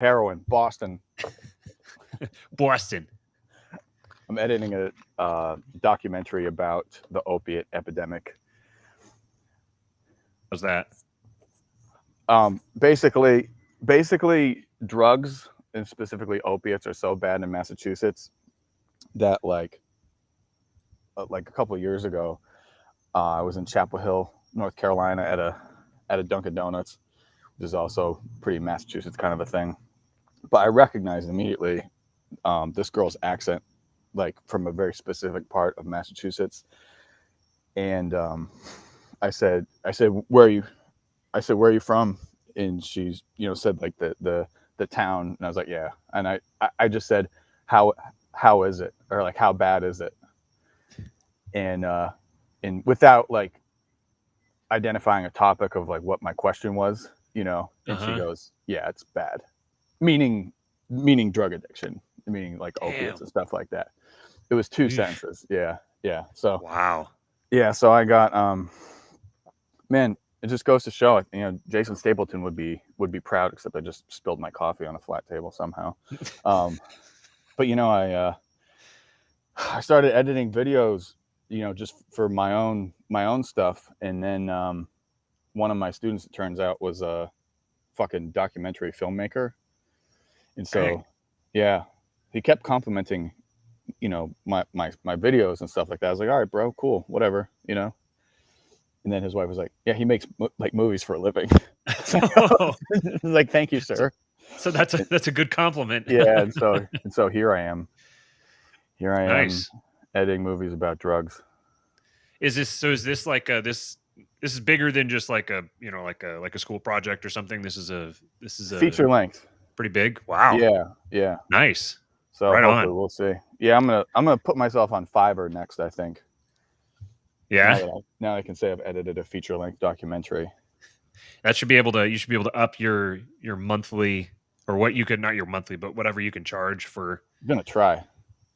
Heroin, Boston. Boston. I'm editing a documentary about the opiate epidemic. How's that? Basically, drugs and specifically opiates are so bad in Massachusetts that like a couple of years ago, I was in Chapel Hill, North Carolina, at a Dunkin' Donuts, which is also pretty Massachusetts kind of a thing. But I recognized immediately this girl's accent, like from a very specific part of Massachusetts. And I said, where are you? I said, where are you from? And she's, said like the town. And I was like, yeah. And I just said, how, how is it? Or like, how bad is it? And, and without like identifying a topic of like what my question was, and she goes, yeah, it's bad. Meaning, meaning drug addiction, meaning like opiates Damn. and stuff like that. It was two Eesh. sentences. Yeah. Yeah. So, Wow. yeah. So I got, man, it just goes to show it. Jason Stapleton would be proud, except I just spilled my coffee on a flat table somehow. But I started editing videos, just for my own stuff, and then one of my students, it turns out, was a fucking documentary filmmaker, and so Dang. yeah, he kept complimenting, my videos and stuff like that. I was like, all right, bro, cool, whatever. And then his wife was like, yeah, he makes like movies for a living. Like, thank you, sir. So that's a good compliment. Yeah, and so here I am. Nice. Editing movies about drugs. Is this like this is bigger than just like a like a school project or something? This is a Feature length. pretty big. Wow. Yeah. Nice. So Right hopefully on. we'll see. Yeah, I'm gonna put myself on Fiverr next, I think. Yeah. Now I can say I've edited a feature length documentary. You should be able to up your monthly, or what you could, not your monthly, but whatever you can charge for. I'm gonna try.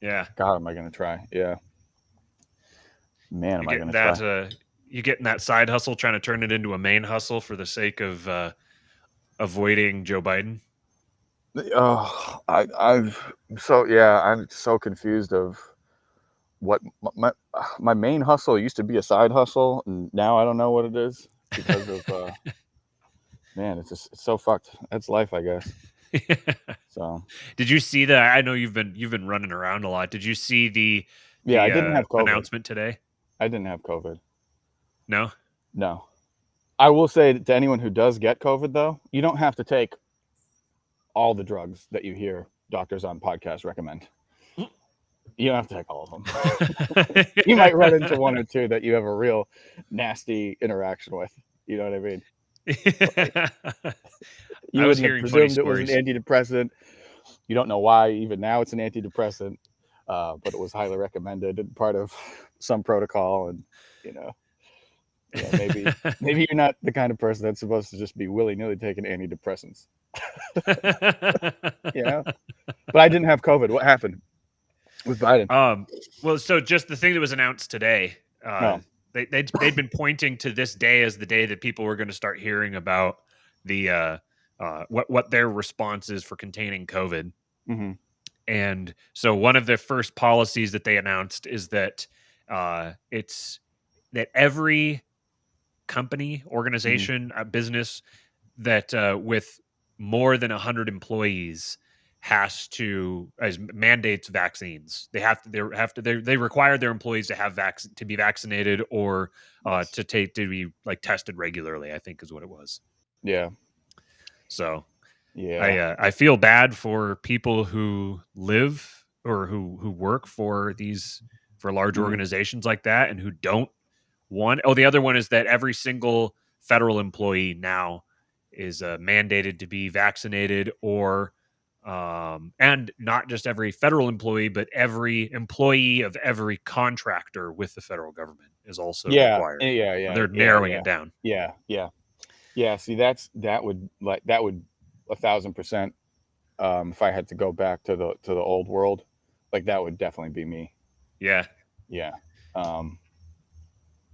Yeah. God, am I gonna try? Yeah. Man, You am I getting gonna try? that you getting that side hustle, trying to turn it into a main hustle for the sake of avoiding Joe Biden. Oh, I'm so confused of what my main hustle used to be a side hustle, and now I don't know what it is because of man, it's so fucked. That's life, I guess. So Did you see the? I know you've been running around a lot. Did you see the yeah, I didn't have COVID. announcement today? I didn't have COVID. No. No. I will say to anyone who does get COVID, though, you don't have to take all the drugs that you hear doctors on podcasts recommend. You don't have to take all of them. You might run into one or two that you have a real nasty interaction with. You know what I mean? You I was wouldn't have hearing funny presumed it was an stories. antidepressant. You don't know why even now it's an antidepressant, but it was highly recommended and part of some protocol. And you know, maybe you're not the kind of person that's supposed to just be willy nilly taking antidepressants. But I didn't have COVID. What happened with Biden? Well, so just the thing that was announced today, No. they'd been pointing to this day as the day that people were going to start hearing about the what their response is for containing COVID. Mm-hmm. And so one of the first policies that they announced is that it's that every company, organization, business that with more than 100 employees mandates vaccines. They require their employees to have to be vaccinated, or to be like tested regularly, I think is what it was. Yeah. So Yeah. I feel bad for people who live or who work for large Mhm. organizations like that, and who don't want. Oh, the other one is that every single federal employee now is mandated to be vaccinated, or and not just every federal employee, but every employee of every contractor with the federal government is also Yeah. required. Yeah. So Yeah. they're Yeah. narrowing Yeah. it down. Yeah. Yeah. Yeah. See, that would 1,000%. If I had to go back to the old world, like that would definitely be me. Yeah. Yeah. Um,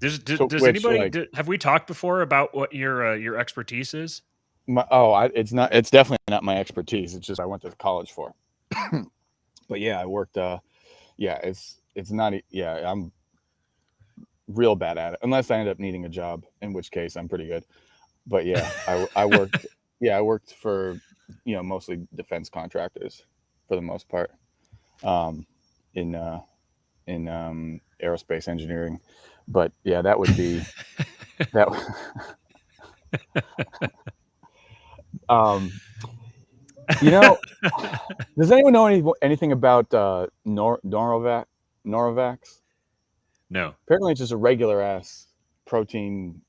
Does so does which anybody like have we talked before about what your expertise is? It's not. It's definitely not my expertise. It's just I went to college for. But yeah, I worked. Yeah, it's not. Yeah, I'm real bad at it. Unless I end up needing a job, in which case I'm pretty good. But yeah, I worked. Yeah, I worked for mostly defense contractors for the most part. Um, in aerospace engineering, but yeah, that would be that. um, you know, does anyone know anything about Noravax? No. Apparently, it's just a regular ass protein,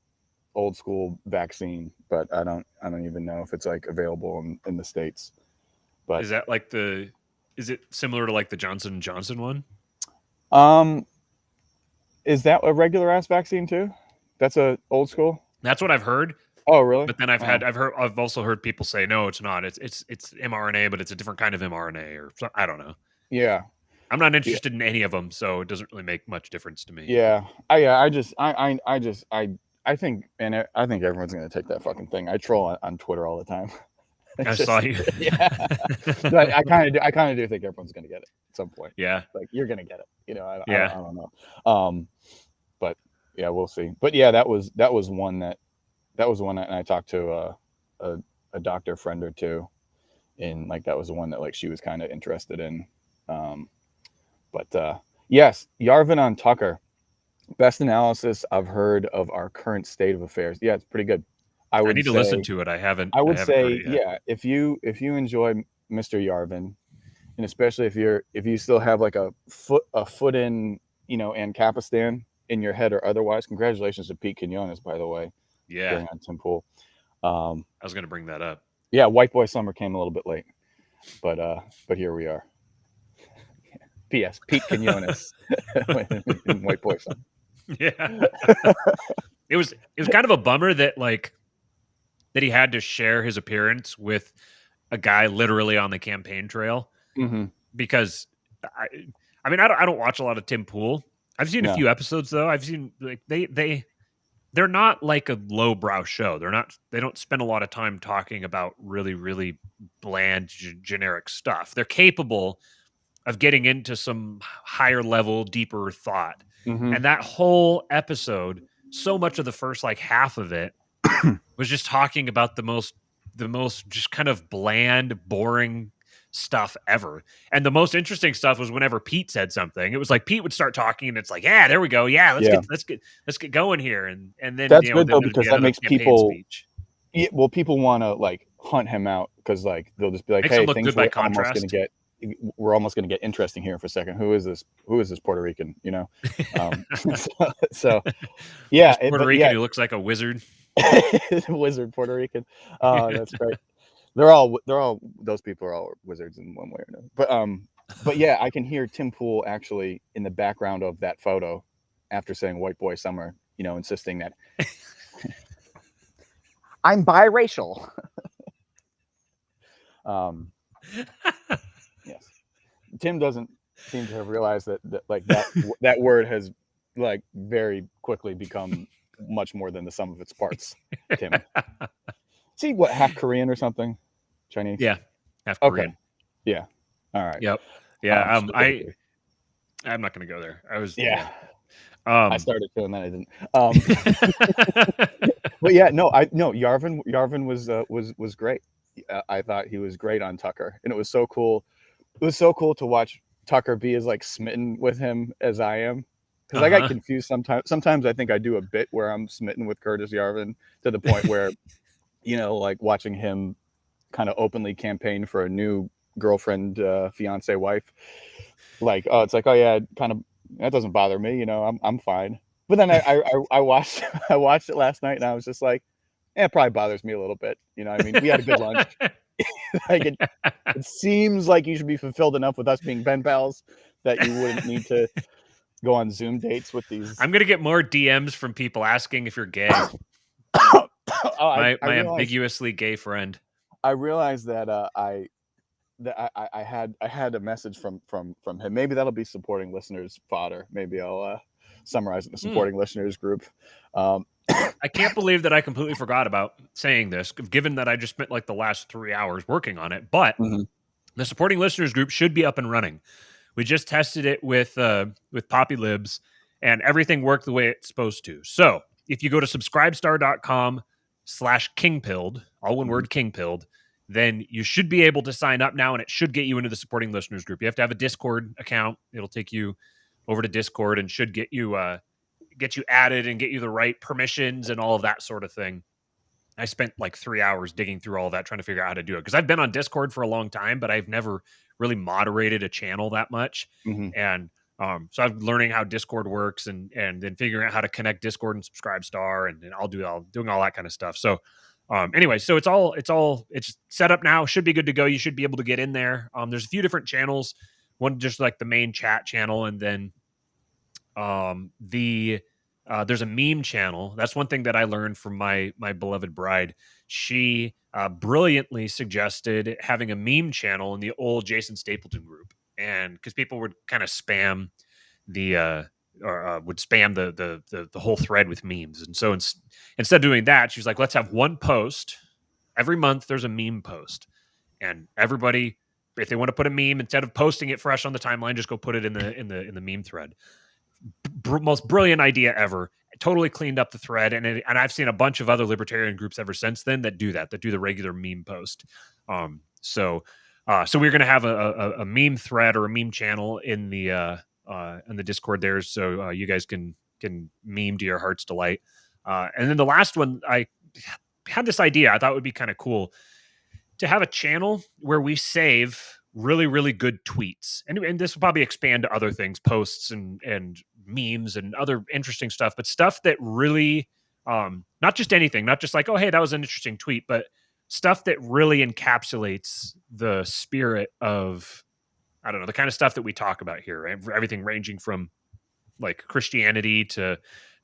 old school vaccine, but I don't even know if it's like available in the States. But Is that like is it similar to like the Johnson & Johnson one? um, is that a regular ass vaccine too? That's a old school. That's what I've heard. Oh, really? But then Oh, I've also heard people say no, it's not. It's mRNA, but it's a different kind of mRNA, or I don't know. yeah, I'm not yeah, interested in any of them, so it doesn't really make much difference to me. yeah. I think, and I think everyone's gonna take that fucking thing. I troll on Twitter all the time. I It's saw just, you. yeah. But I kind of do think everyone's gonna get it at some point. Yeah, Like you're gonna get it. yeah. I don't know. But yeah, we'll see. But yeah, that was one and I talked to a doctor friend or two, and like that was the one that like she was kind of interested in. Um, but yes, Yarvin on Tucker, best analysis I've heard of our current state of affairs. Yeah, it's pretty good. I I would need to listen say to it. I haven't I I would haven't heard say it yet. yeah, if you enjoy Mr. Yarvin, and especially if you still have like a foot in Ancapistan in your head or otherwise, congratulations to Pete Quinones, by the way, Yeah, going on Tim Pool. Um, I was going to bring that up. yeah, White Boy Summer came a little bit late, but here we are. P.S. Pete Quinones in White Boy Summer. Yeah. It was kind of a bummer that that he had to share his appearance with a guy literally on the campaign trail, Mm-hmm. because I I mean I don't watch a lot of Tim Pool. I've seen a No. few episodes though. I've seen like they're not like a lowbrow show. They don't spend a lot of time talking about really really bland generic stuff. They're capable of getting into some higher level, deeper thought. Mm-hmm. And that whole episode, so much of the first like half of it was just talking about the most just kind of bland, boring stuff ever. And the most interesting stuff was whenever Pete said something. It was like Pete would start talking and it's like, yeah, there we go. Yeah, Yeah, let's get going here. And then that's good then though there'd be because that another makes campaign people. speech. Yeah, well, people want to like hunt him out because like they'll just be like, Makes them "Hey, look things good by were almost going to contrast. get we're almost going to get interesting here for a second. Who is this? Who is this Puerto Rican? So yeah, This Puerto but Rican yeah, who looks like a wizard. wizard Puerto Rican. Oh, that's great. They're all those people are all wizards in one way or another. But yeah, I can hear Tim Pool actually in the background of that photo after saying "White Boy Summer," insisting that I'm biracial. Um, yes, Tim doesn't seem to have realized that like that word has like very quickly become much more than the sum of its parts. Tim, see what half Korean or something, Chinese. Yeah, half Okay, Korean. yeah, all right. Yep. Yeah. Specifically, I'm not going to go there. yeah. Yeah. I Um. started feeling that I didn't. But yeah, no. Yarvin was great. I thought he was great on Tucker, and it was so cool. It was so cool to watch Tucker be as like smitten with him as I am, because I got Uh-huh. confused sometimes. Sometimes I think I do a bit where I'm smitten with Curtis Yarvin to the point where like watching him kind of openly campaign for a new girlfriend, fiance, wife. Like, oh, it's like, oh yeah, kind of that doesn't bother me. I'm fine. But then I watched I watched it last night and I was just like, it probably bothers me a little bit. I mean, we had a good lunch. Like it seems like you should be fulfilled enough with us being pen pals that you wouldn't need to go on Zoom dates with these. I'm going to get more DMs from people asking if you're gay. Oh, I My realized ambiguously gay friend. that I had a message from him. Maybe that'll be supporting listeners fodder. Maybe I'll summarize it in the Hmm. supporting listeners group. I can't believe that I completely forgot about saying this, given that I just spent like the last 3 hours working on it. But Mhm. the supporting listeners group should be up and running. We just tested it with Poppy Libs, and everything worked the way it's supposed to. So if you go to subscribestar.com/kingpilled, all one word, kingpilled, then you should be able to sign up now, and it should get you into the supporting listeners group. You have to have a Discord account. It'll take you over to Discord and should get you added and get you the right permissions and all of that sort of thing. I spent like 3 hours digging through all that, trying to figure out how to do it, because I've been on Discord for a long time, but I've never really moderated a channel that much. Mhm. And so I'm learning how Discord works, and then figuring out how to connect Discord and Subscribestar, and then doing all that kind of stuff. So anyway, so it's set up now, should be good to go. You should be able to get in there. There's a few different channels, one just like the main chat channel, and then there's a meme channel. That's one thing that I learned from my beloved bride. She brilliantly suggested having a meme channel in the old Jason Stapleton group, and because people would kind of spam the would spam the whole thread with memes, and so instead of doing that, she was like, let's have one post every month. There's a meme post, and everybody, if they want to put a meme, instead of posting it fresh on the timeline, just go put it in the meme thread. Most brilliant idea ever. Totally cleaned up the thread, and I've seen a bunch of other libertarian groups ever since then that do the regular meme post. So we're gonna have a meme thread or a meme channel in the Discord there, so you guys can meme to your heart's delight. And then the last one, I had this idea I thought would be kind of cool to have a channel where we save really, really good tweets. And this will probably expand to other things, posts and memes and other interesting stuff, but stuff that really, not just anything, not just like, oh, hey, that was an interesting tweet, but stuff that really encapsulates the spirit of, I don't know, the kind of stuff that we talk about here, right? Everything ranging from like Christianity to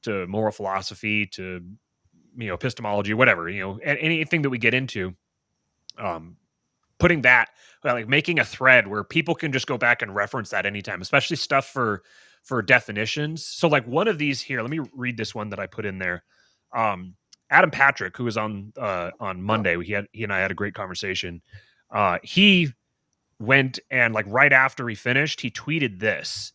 moral philosophy to, epistemology, whatever, anything that we get into. Putting that, like making a thread where people can just go back and reference that anytime, especially stuff for definitions. So like one of these here, let me read this one that I put in there. Adam Patrick, who was on Monday, he and I had a great conversation. He went and like right after he finished, he tweeted this.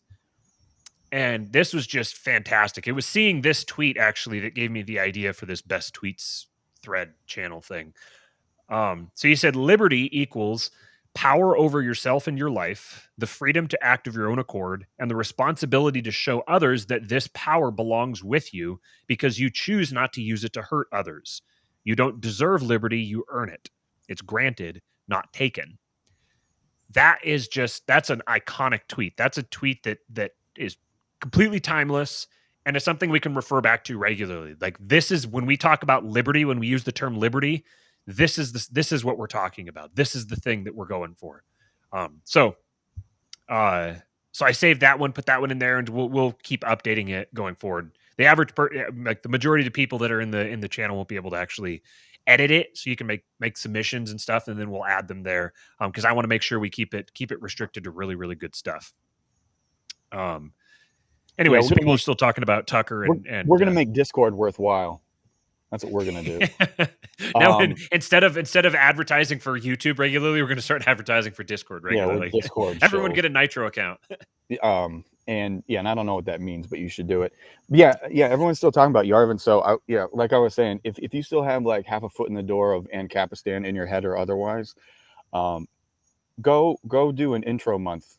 And this was just fantastic. It was seeing this tweet actually that gave me the idea for this best tweets thread channel thing. So he said liberty equals power over yourself and your life, the freedom to act of your own accord, and the responsibility to show others that this power belongs with you because you choose not to use it to hurt others. You don't deserve liberty, you earn it. It's granted, not taken. That's an iconic tweet. That's a tweet that is completely timeless, and it's something we can refer back to regularly. Like this is when we talk about liberty, when we use the term liberty, this is what we're talking about. This is the thing that we're going for. So I saved that one, put that one in there, and we'll keep updating it going forward. The average like the majority of the people that are in the channel won't be able to actually edit it, so you can make submissions and stuff, and then we'll add them there because I want to make sure we keep it restricted to really, really good stuff. Anyway, Yeah, so people are still talking about Tucker and we're gonna make Discord worthwhile. That's what we're gonna do. Now, instead of advertising for YouTube regularly, we're going to start advertising for Discord regularly. Yeah, Discord. Everyone get a Nitro account. And I don't know what that means, but you should do it. Yeah, everyone's still talking about Yarvin. So like I was saying, if you still have like half a foot in the door of Ancapistan in your head or otherwise, go do an intro month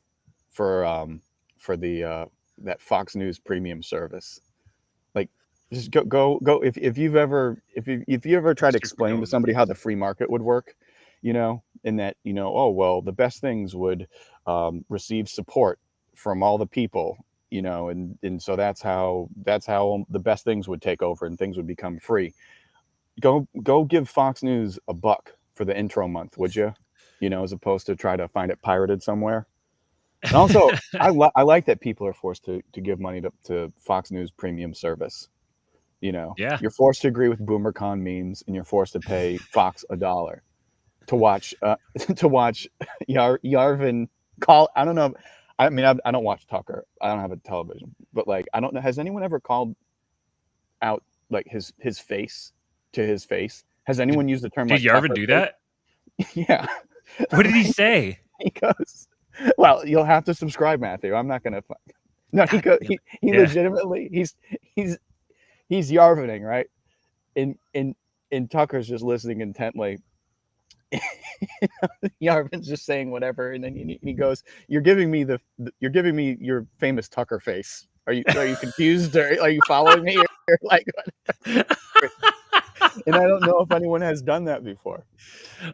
for the that Fox News premium service. Like just go if you ever tried to explain to somebody how the free market would work, in that, oh well, the best things would receive support from all the people, and so that's how the best things would take over and things would become free. Go give Fox News $1 for the intro month, would you? As opposed to try to find it pirated somewhere. And also, I like that people are forced to give money to Fox News premium service. Yeah. You're forced to agree with BoomerCon memes, and you're forced to pay Fox $1 to watch Yarvin call. I don't know. I mean, I don't watch Tucker. I don't have a television, but like, I don't know. Has anyone ever called out like his face to his face. Has anyone used the term Did like Yarvin tucker do face? that? Yeah. What did he say? He goes, well, you'll have to subscribe, Matthew. I'm not gonna. No, he God goes. damn it. He Yeah. legitimately. He's Yarvining, right? And Tucker's just listening intently. Yarvin's just saying whatever, and then he goes, "You're giving me your famous Tucker face. Are you confused, or are you following me, or like?" And I don't know if anyone has done that before.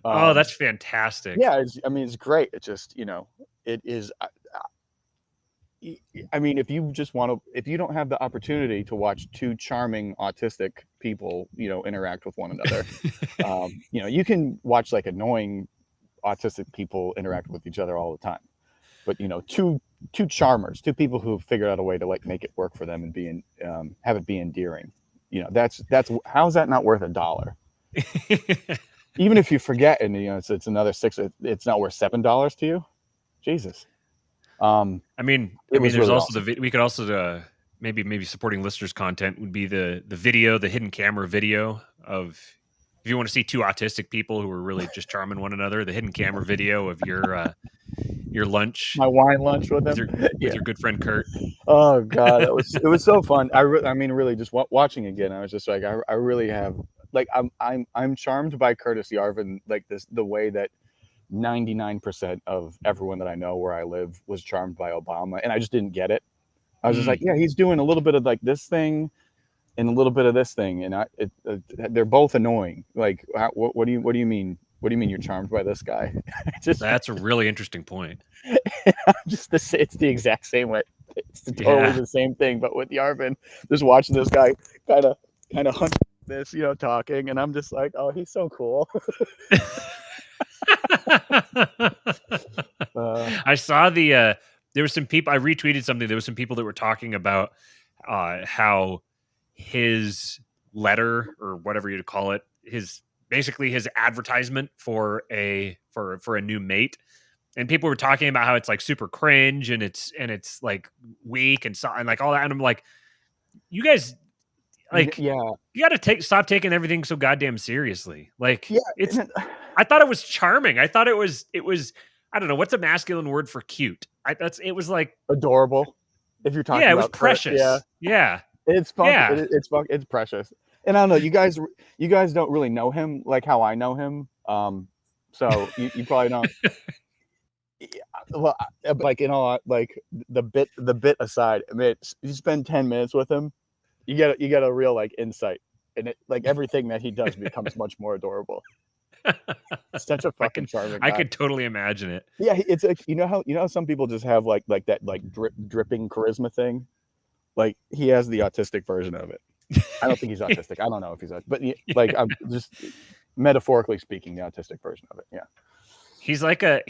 Oh, that's fantastic. Yeah, it's great. It's just, it is. I mean, if you just want to, if you don't have the opportunity to watch two charming autistic people, interact with one another, you can watch like annoying autistic people interact with each other all the time. But two charmers, two people who figured out a way to like make it work for them and have it be endearing. That's how's that not worth $1? Even if you forget, and it's another $6, it's not worth $7 to you. Jesus. I mean, was there's really also awesome. we could also maybe supporting listeners' content would be the video, the hidden camera video of, if you want to see two autistic people who are really just charming one another, the hidden camera video of your lunch, My wine lunch with with him. your good friend Kurt. Oh God, it was so fun. I mean, really, just watching again, I was just like, I really have like I'm charmed by Curtis Yarvin, like the way that 99% of everyone that I know where I live was charmed by Obama, and I just didn't get it. I was just like, yeah, he's doing a little bit of like this thing and a little bit of this thing, and they're both annoying. Like, what do you mean? What do you mean you're charmed by this guy? That's a really interesting point. It's the exact same way. It's totally the same thing, but with Yarvin, just watching this guy kind of hunt this, talking, and I'm just like, oh, he's so cool. I saw there was some people, I retweeted something. There was some people that were talking about how his letter, or whatever you'd call it, basically his advertisement for a new mate. And people were talking about how it's like super cringe and it's like weak and like all that. And I'm like, you guys, like, yeah, you got to stop taking everything so goddamn seriously. Like, yeah, I thought it was charming. I thought it was, I don't know, what's a masculine word for cute? It was like adorable. If you're talking it about was precious. Yeah. It's fun. Yeah. It's precious. And I don't know, you guys don't really know him like how I know him. So you probably don't. Well, like like the bit aside, I mean, you spend 10 minutes with him, you get a real like insight, and like everything that he does becomes much more adorable. Such a fucking charming guy. I could totally imagine it. Yeah, it's like how some people just have like that like dripping charisma thing. Like he has the autistic version of it. I don't think he's autistic. I don't know if he's but like I'm just metaphorically speaking, the autistic version of it. Yeah. He's like an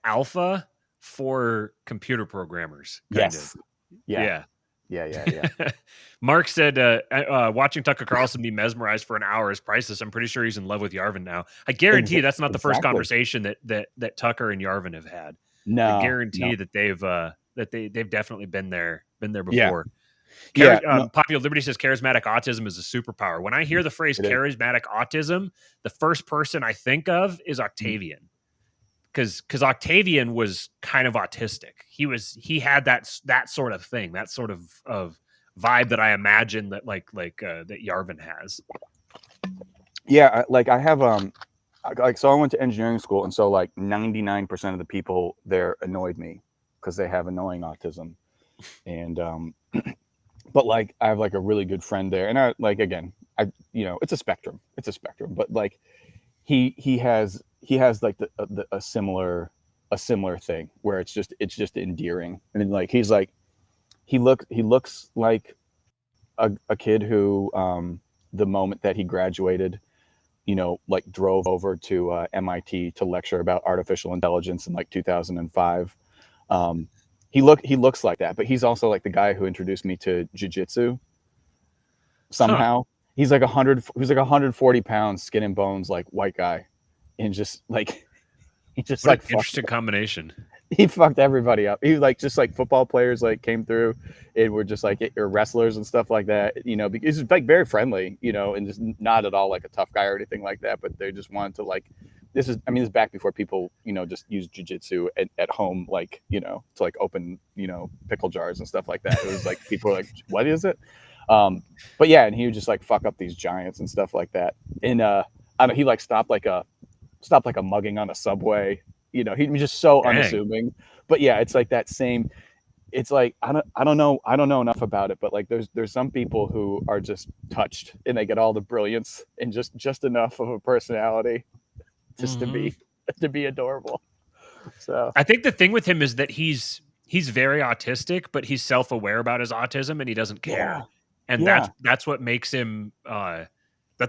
alpha for computer programmers. Yes. Of. Yeah. Mark said, watching Tucker Carlson be mesmerized for an hour is priceless. I'm pretty sure he's in love with Yarvin now. I guarantee that's not the first conversation that Tucker and Yarvin have had. No, I guarantee that they've definitely been there before. Popular Liberty says charismatic autism is a superpower. When I hear the phrase charismatic autism, the first person I think of is Octavian. Because Octavian was kind of autistic. He had that sort of thing, that sort of vibe that I imagine that that Yarvin has. Yeah, like I have so I went to engineering school, and so like 99% of the people there annoyed me because they have annoying autism, and but like I have like a really good friend there, and I like again it's a spectrum, but like he has like a similar thing where it's just endearing, and then like he's like he looks like a kid who the moment that he graduated like drove over to MIT to lecture about artificial intelligence in like 2005. He looks like that, but he's also like the guy who introduced me to jiu-jitsu somehow. He's like 140 pounds, skin and bones, like white guy, and just like he just what like an interesting combination. he fucked everybody up. He like just like football players like came through and were just like or wrestlers and stuff like that, you know, because he's like very friendly, you know, and just not at all like a tough guy or anything like that. But they just wanted to like, this is, I mean, this is back before people, you know, just use jujitsu at home, like, you know, to like open, you know, pickle jars and stuff like that. It was like people were like, what is it? But yeah, and he would just like fuck up these giants and stuff like that. And I don't know, he like stopped like a mugging on a subway. You know, he was just so Dang. unassuming. But yeah, it's like that same. It's like I don't know enough about it, but like there's some people who are just touched and they get all the brilliance and just enough of a personality just to be adorable. So I think the thing with him is that he's very autistic, but he's self-aware about his autism and he doesn't care. And that's what makes him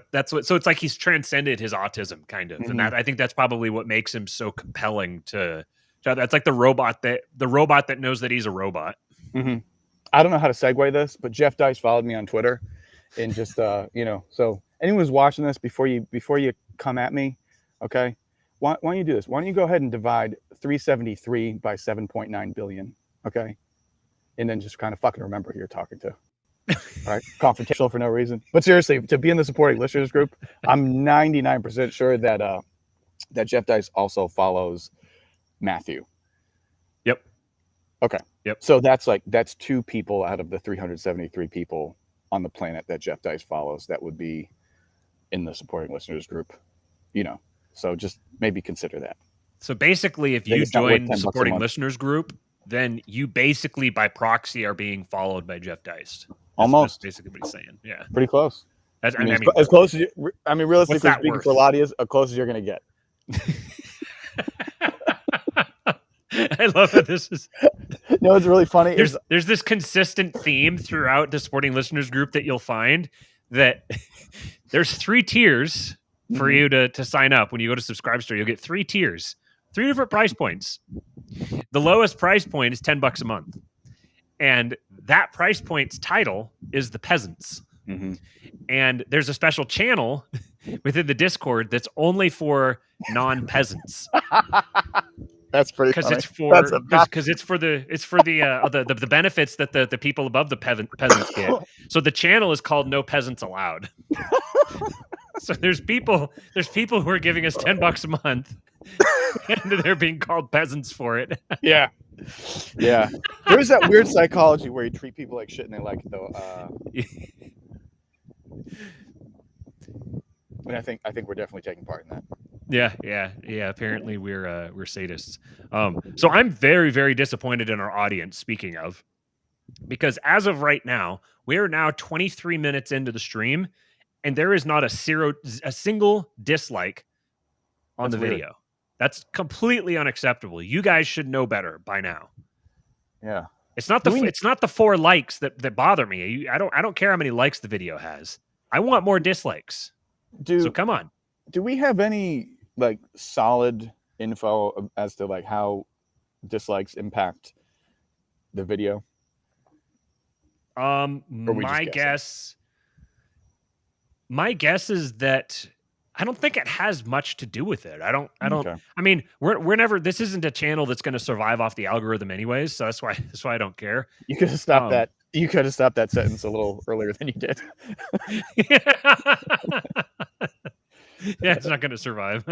that's what, so it's like he's transcended his autism kind of. And that, I think that's probably what makes him so compelling to that's like the robot that knows that he's a robot. I don't know how to segue this, but Jeff Dice followed me on Twitter and just you know, so anyone who's watching this, before you come at me, okay, why don't you do this? Why don't you go ahead and divide 373 by 7.9 billion, okay, and then just kind of fucking remember who you're talking to. All right, confrontational for no reason. But seriously, to be in the supporting listeners group, I'm 99% sure that that Jeff Dice also follows Matthew. Yep. Okay. Yep. So that's 2 people out of the 373 people on the planet that Jeff Dice follows that would be in the supporting listeners group. You know, so just maybe consider that. So basically, if you join the supporting listeners group, then you basically by proxy are being followed by Jeff Dice. Almost. That's basically what he's saying. Yeah. Pretty close. As close as you, I mean, realistically speaking, for Latias, as close as you're going to get. I love that this is. No, it's really funny. There's this consistent theme throughout the supporting listeners group that you'll find that there's 3 tiers for you to sign up. When you go to Subscribestar, you'll get 3 tiers, 3 different price points. The lowest price point is $10 a month. And that price point's title is The Peasants. And there's a special channel within the Discord that's only for non-peasants. That's pretty because funny. it's for the benefits that the people above the peasants get. So the channel is called No Peasants Allowed. So there's people who are giving us $10 a month, and they're being called peasants for it. Yeah. There's that weird psychology where you treat people like shit and they like it though. And I think we're definitely taking part in that. Yeah. Apparently we're sadists. So I'm very, very disappointed in our audience. Speaking of, because as of right now, we are now 23 minutes into the stream, and there is not a single dislike on the video. That's completely unacceptable. You guys should know better by now. Yeah. It's not the 4 likes that bother me. I don't care how many likes the video has. I want more dislikes. So come on. Do we have any like solid info as to like how dislikes impact the video? My guess is that I don't think it has much to do with it. I don't. Okay. I mean, we're never. This isn't a channel that's going to survive off the algorithm anyways. So that's why I don't care. You could have stopped that. You could have stopped that sentence a little earlier than you did. Yeah, it's not going to survive.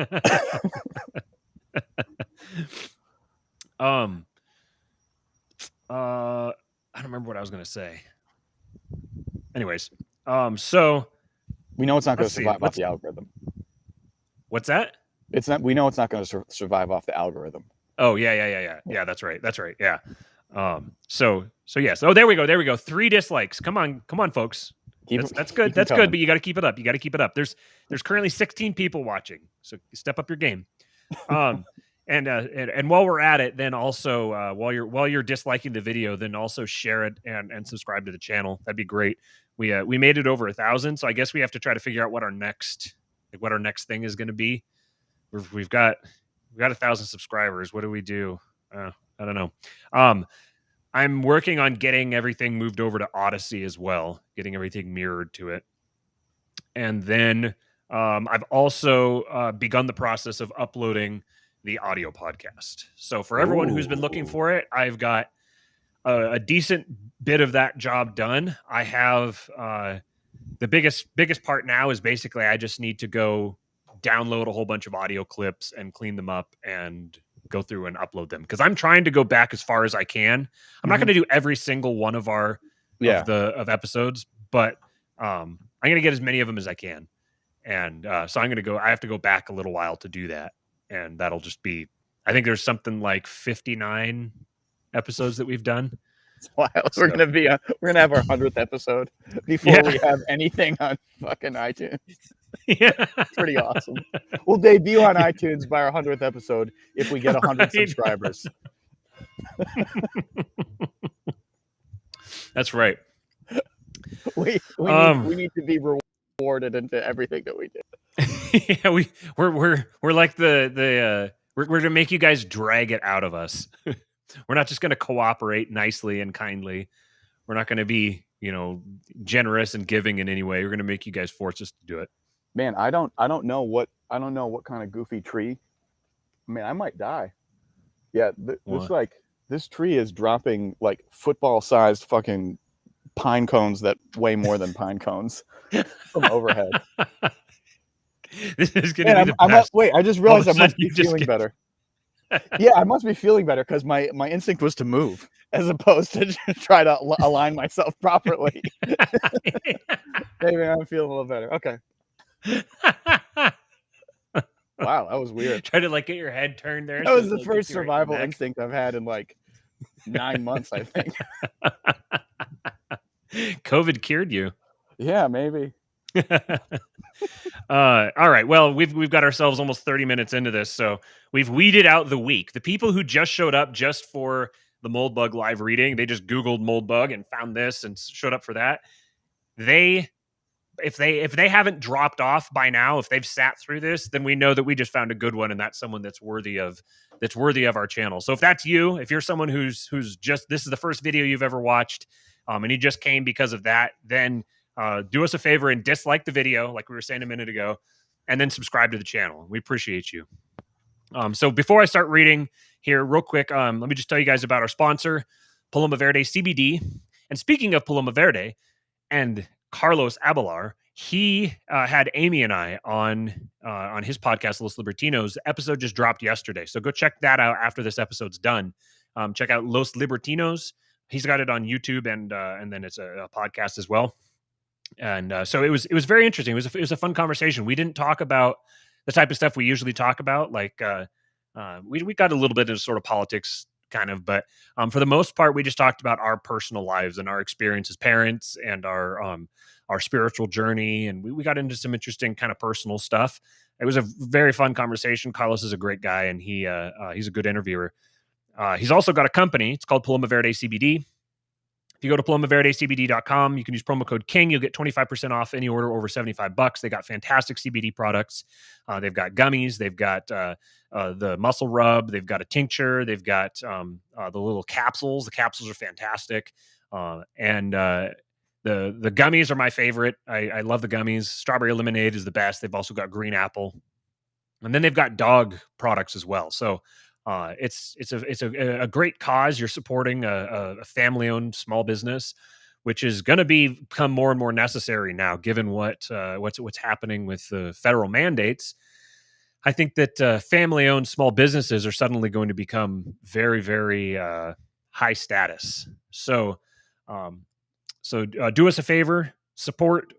I don't remember what I was going to say. Anyways, so we know it's not going to survive off the algorithm. What's that? It's not. We know it's not going to survive off the algorithm. Oh yeah. That's right. Yeah. So yes. Oh, there we go. 3 dislikes. Come on, folks. That's good. That's good. But you got to keep it up. There's currently 16 people watching. So step up your game. And while we're at it, then also while you're disliking the video, then also share it and subscribe to the channel. That'd be great. We made it over 1,000, so I guess we have to try to figure out what our next thing is going to be. We've got 1,000 subscribers. What do we do? I don't know. I'm working on getting everything moved over to Odyssey as well, getting everything mirrored to it. And then I've also begun the process of uploading the audio podcast. So for everyone who's been looking for it, I've got a decent bit of that job done. I have the biggest part now is basically I just need to go download a whole bunch of audio clips and clean them up and go through and upload them, because I'm trying to go back as far as I can. I'm not going to do every single one of our of episodes, but I'm going to get as many of them as I can. And so I have to go back a little while to do that. And that'll just be, I think there's something like 59 episods that we've done. Wow, we're gonna have our 100th episode before we have anything on fucking iTunes. Yeah, it's pretty awesome. We'll debut on iTunes by our 100th episode if we get 100 subscribers. That's right. We need to be rewarded into everything that we do. Yeah, we're like we're gonna make you guys drag it out of us. We're not just gonna cooperate nicely and kindly. We're not gonna be, generous and giving in any way. We're gonna make you guys force us to do it. Man, I don't know what kind of goofy tree. Man, I might die. Yeah, this tree is dropping like football-sized fucking pine cones that weigh more than pine cones from overhead. This is going to be the best. Wait, I just realized I must be feeling better. Yeah, I must be feeling better because my instinct was to move as opposed to try to align myself properly. Maybe I'm feeling a little better. Okay. Wow, that was weird. Try to get your head turned there. That was the first survival instinct I've had in 9 months, I think. COVID cured you. Yeah, maybe. All right. Well, we've got ourselves almost 30 minutes into this, so we've weeded out the week. The people who just showed up just for the Moldbug live reading, they just Googled Moldbug and found this and showed up for that. If they haven't dropped off by now, if they've sat through this, then we know that we just found a good one, and that's someone that's worthy of our channel. So if that's you, if you're someone who's just, this is the first video you've ever watched, and you just came because of that, then do us a favor and dislike the video, like we were saying a minute ago, and then subscribe to the channel. We appreciate you. So before I start reading here, real quick, let me just tell you guys about our sponsor, Paloma Verde CBD. And speaking of Paloma Verde and Carlos Abelar, he had Amy and I on his podcast, Los Libertinos. The episode just dropped yesterday, so go check that out after this episode's done. Check out Los Libertinos. He's got it on YouTube, and then it's a podcast as well. And so it was very interesting. It was a fun conversation. We didn't talk about the type of stuff we usually talk about. We got a little bit into sort of politics, kind of, but for the most part, we just talked about our personal lives and our experience as parents and our spiritual journey. And we got into some interesting kind of personal stuff. It was a very fun conversation. Carlos is a great guy, and he's a good interviewer. He's also got a company. It's called Paloma Verde CBD. If you go to palomaverdecbd.com, you can use promo code KING. You'll get 25% off any order over $75. They got fantastic CBD products. They've got gummies. They've got the muscle rub. They've got a tincture. They've got the little capsules. The capsules are fantastic. And the gummies are my favorite. I love the gummies. Strawberry lemonade is the best. They've also got green apple. And then they've got dog products as well. So it's a great cause. You're supporting a family-owned small business, which is going to become more and more necessary now, given what's happening with the federal mandates. I think that family-owned small businesses are suddenly going to become very, very high status. So do us a favor, support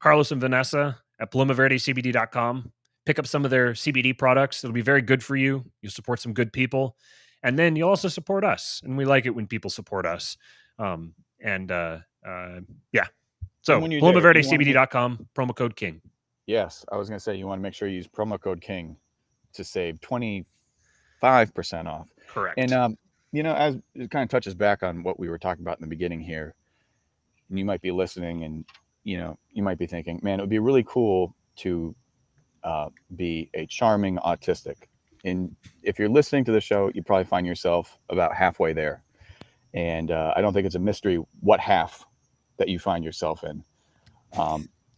Carlos and Vanessa at palomaverdecbd.com. Pick up some of their CBD products. It'll be very good for you. You'll support some good people. And then you'll also support us. And we like it when people support us. Yeah. So palomaverdecbd.com, promo code KING. Yes. I was going to say, you want to make sure you use promo code KING to save 25% off. Correct. And, as it kind of touches back on what we were talking about in the beginning here, and you might be listening and, you might be thinking, man, it would be really cool to be a charming autistic. And if you're listening to the show, you probably find yourself about halfway there. And I don't think it's a mystery what half that you find yourself in.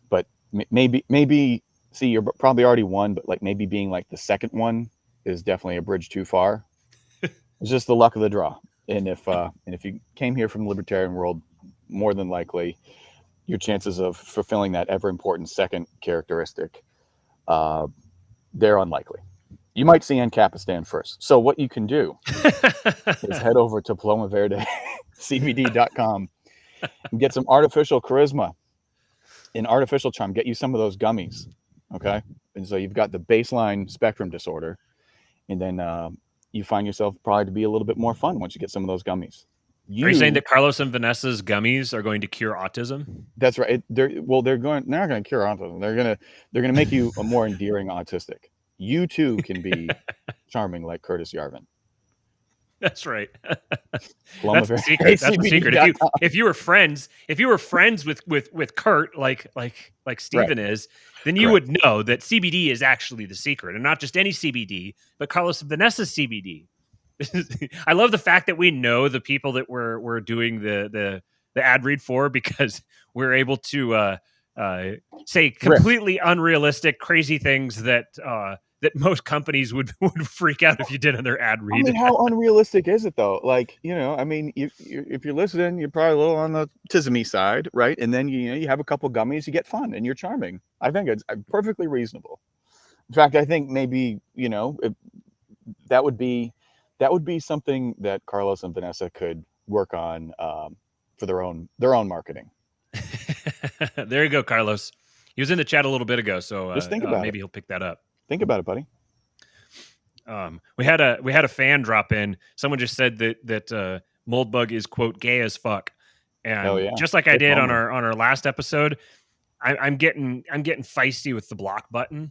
But maybe see, you're probably already one, but maybe being the second one is definitely a bridge too far. It's just the luck of the draw. And if you came here from the libertarian world, more than likely, your chances of fulfilling that ever important second characteristic, they're unlikely. You might see Ancapistan first. So what you can do is head over to PalomaVerdeCBD.com and get some artificial charisma and artificial charm. Get you some of those gummies, okay? And so you've got the baseline spectrum disorder, and then you find yourself probably to be a little bit more fun once you get some of those gummies. Are you saying that Carlos and Vanessa's gummies are going to cure autism? That's right. They're not going to cure autism. They're gonna make you a more endearing autistic. You too can be charming like Curtis Yarvin. That's right. Paloma That's the secret. That's the secret. If you were friends with Kurt, like Steven is, then you would know that CBD is actually the secret, and not just any CBD, but Carlos and Vanessa's CBD. I love the fact that we know the people that we're doing the ad read for, because we're able to say completely unrealistic, crazy things that most companies would freak out if you did on their ad read. I mean, how unrealistic is it though? Like, I mean, if you're listening, you're probably a little on the tismy side, right? And then you have a couple gummies, you get fun, and you're charming. I think it's perfectly reasonable. In fact, I think maybe that would be something that Carlos and Vanessa could work on for their own marketing. There you go, Carlos. He was in the chat a little bit ago, so just think about maybe he'll pick that up. Think about it, buddy. We had a fan drop in. Someone just said that Moldbug is, quote, gay as fuck, and just like I did on our last episode, I'm getting feisty with the block button,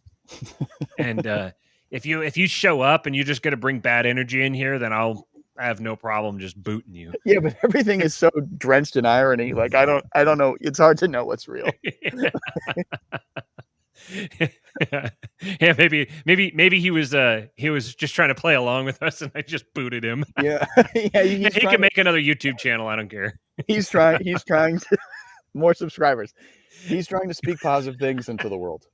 and if you show up and you're just gonna bring bad energy in here, then I have no problem just booting you. Yeah, but everything is so drenched in irony. Like I don't know. It's hard to know what's real. Yeah, maybe he was just trying to play along with us, and I just booted him. Yeah, he can make another YouTube channel. I don't care. He's trying to more subscribers. He's trying to speak positive things into the world.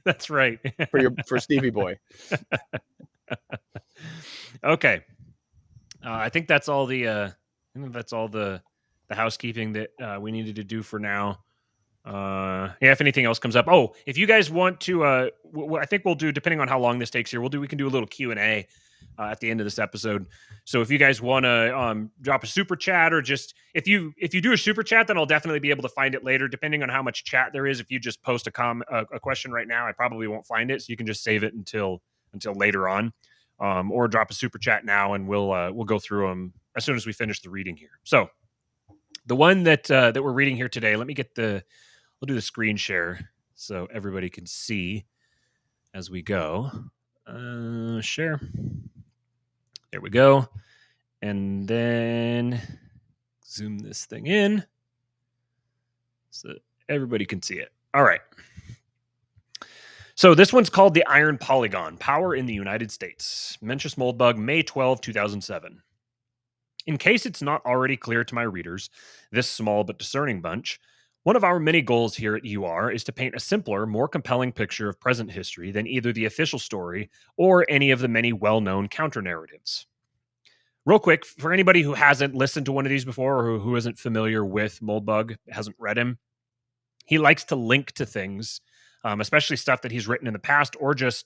That's right. for Stevie Boy. Okay. I think that's all the housekeeping that we needed to do for now. If anything else comes up, if you guys want to, I think we'll do, depending on how long this takes here, we can do a little Q&A at the end of this episode. So if you guys want to drop a super chat, or just if you do a super chat, then I'll definitely be able to find it later, depending on how much chat there is. If you just post a question right now, I probably won't find it, so you can just save it until later on, or drop a super chat now, and we'll go through them as soon as we finish the reading here. So the one that we're reading here today, we'll do the screen share so everybody can see as we go. Share. There we go. And then zoom this thing in so everybody can see it. All right. So this one's called The Iron Polygon, Power in the United States. Mencius Moldbug, May 12, 2007. In case it's not already clear to my readers, this small but discerning bunch, one of our many goals here at UR is to paint a simpler, more compelling picture of present history than either the official story or any of the many well-known counter-narratives. Real quick, for anybody who hasn't listened to one of these before, or who isn't familiar with Moldbug, hasn't read him, he likes to link to things, especially stuff that he's written in the past, or just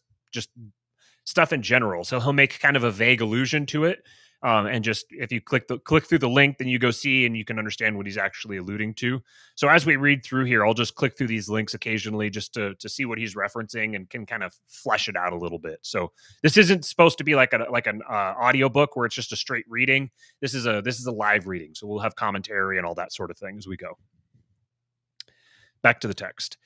stuff in general. So he'll make kind of a vague allusion to it. And just if you click through the link, then you go see and you can understand what he's actually alluding to. So as we read through here, I'll just click through these links occasionally just to see what he's referencing, and can kind of flesh it out a little bit. So this isn't supposed to be like an audio book where it's just a straight reading. This is a live reading, so we'll have commentary and all that sort of thing as we go. Back to the text.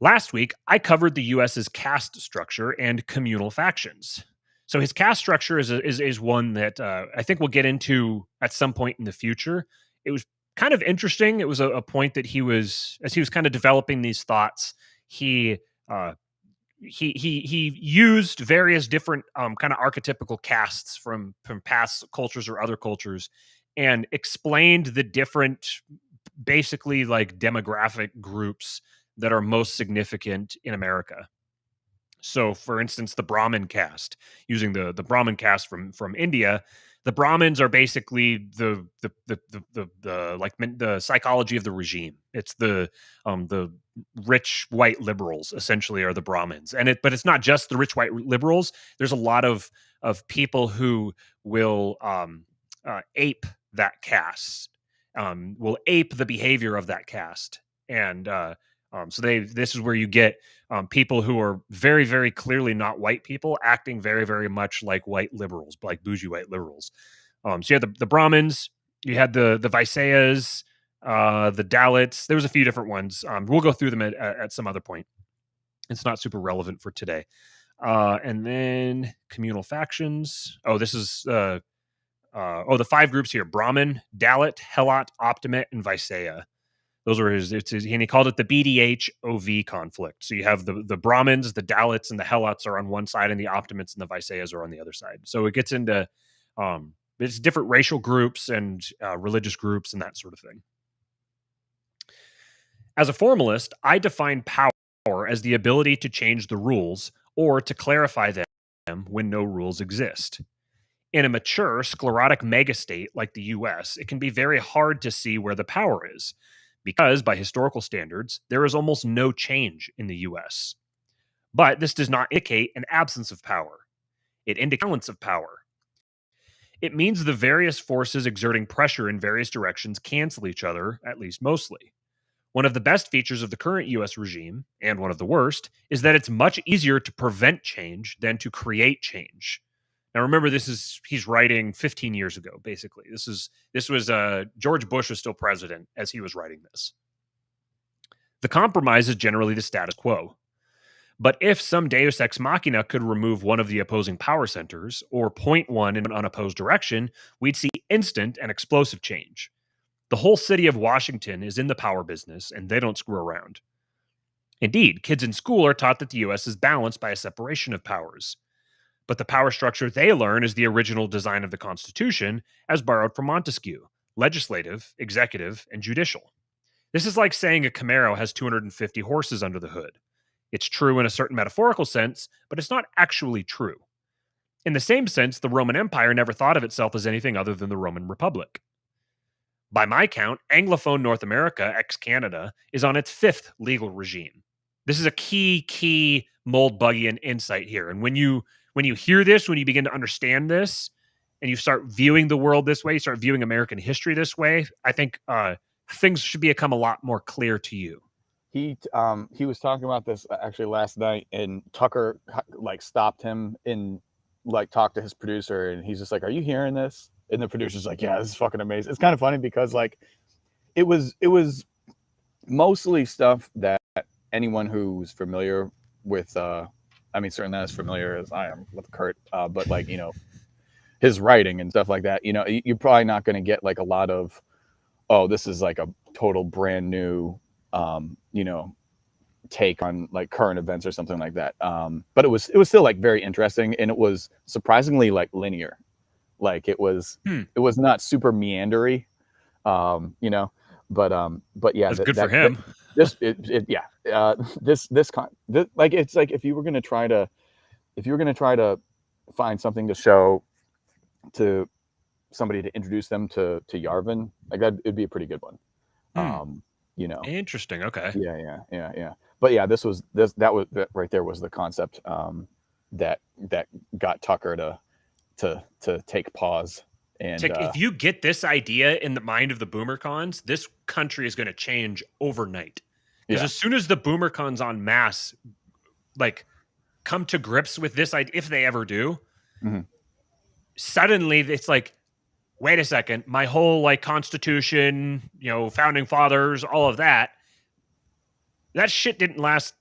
Last week, I covered the U.S.'s caste structure and communal factions. So his caste structure is one that I think we'll get into at some point in the future. It was kind of interesting. It was a point that as he was kind of developing these thoughts, he used various different kind of archetypical castes from past cultures or other cultures, and explained the different, basically like demographic groups that are most significant in America. So, for instance, the Brahmin caste, using the Brahmin caste from India, the Brahmins are basically the psychology of the regime. It's the rich white liberals essentially are the Brahmins, but it's not just the rich white liberals. There's a lot of people who will ape that caste, will ape the behavior of that caste, and so this is where you get people who are very, very clearly not white people acting very, very much like white liberals, like bougie white liberals. So you had the Brahmins, you had the Vaishyas, the Dalits. There was a few different ones. We'll go through them at some other point. It's not super relevant for today. And then communal factions. Oh, this is the 5 groups here: Brahmin, Dalit, Helot, Optimate, and Vaishya. Those are his, and he called it the BDH-OV conflict. So you have the Brahmins, the Dalits, and the Helots are on one side, and the Optimates and the Vaishyas are on the other side. So it gets into it's different racial groups and religious groups and that sort of thing. As a formalist, I define power as the ability to change the rules or to clarify them when no rules exist. In a mature, sclerotic megastate like the US, it can be very hard to see where the power is, because by historical standards, there is almost no change in the US. But this does not indicate an absence of power. It indicates a balance of power. It means the various forces exerting pressure in various directions cancel each other, at least mostly. One of the best features of the current US regime, and one of the worst, is that it's much easier to prevent change than to create change. Now, remember, he's writing 15 years ago, basically. This was George Bush was still president as he was writing this. The compromise is generally the status quo. But if some deus ex machina could remove one of the opposing power centers or point one in an unopposed direction, we'd see instant and explosive change. The whole city of Washington is in the power business, and they don't screw around. Indeed, kids in school are taught that the US is balanced by a separation of powers. But the power structure they learn is the original design of the Constitution, as borrowed from Montesquieu: legislative, executive, and judicial. This is like saying a Camaro has 250 horses under the hood. It's true in a certain metaphorical sense, but it's not actually true. In the same sense, the Roman Empire never thought of itself as anything other than the Roman Republic. By my count, Anglophone North America, ex-Canada, is on its 5th legal regime. This is a key Moldbugian insight here. And when you hear this, when you begin to understand this, and you start viewing the world this way, you start viewing American history this way, I think things should become a lot more clear to you. He was talking about this actually last night, and Tucker like stopped him and like talked to his producer, and he's just like, "Are you hearing this?" And the producer's like, "Yeah, this is fucking amazing." It's kind of funny because like it was mostly stuff that anyone who's familiar with I mean, certainly not as familiar as I am with Kurt, but like, you know, his writing and stuff like that, you know, you're probably not going to get like a lot of, oh, this is like a total brand new, you know, take on like current events or something like that. But it was still like very interesting, and it was surprisingly like linear. Like it was not super meandery, you know, but yeah, that's good for him. This like, it's like if you were going to try to find something to show to somebody to introduce them to Yarvin, like that, it'd be a pretty good one. You know, interesting. Okay. Yeah. But yeah, that right there was the concept that got Tucker to take pause. And if you get this idea in the mind of the boomercons, this country is going to change overnight. Because as soon as the boomercons en masse like come to grips with this idea, if they ever do, suddenly it's like, wait a second, my whole like Constitution, you know, founding fathers, all of that shit didn't last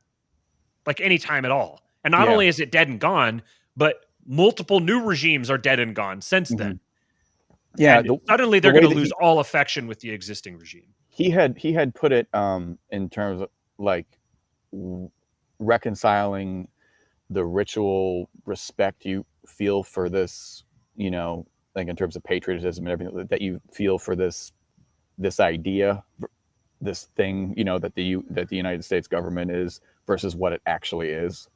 like any time at all. And not only is it dead and gone, but multiple new regimes are dead and gone since then. Yeah, suddenly they're going to lose all affection with the existing regime. He had put it in terms of like reconciling the ritual respect you feel for this, you know, like in terms of patriotism and everything that you feel for this idea, this thing, you know, that the United States government is versus what it actually is.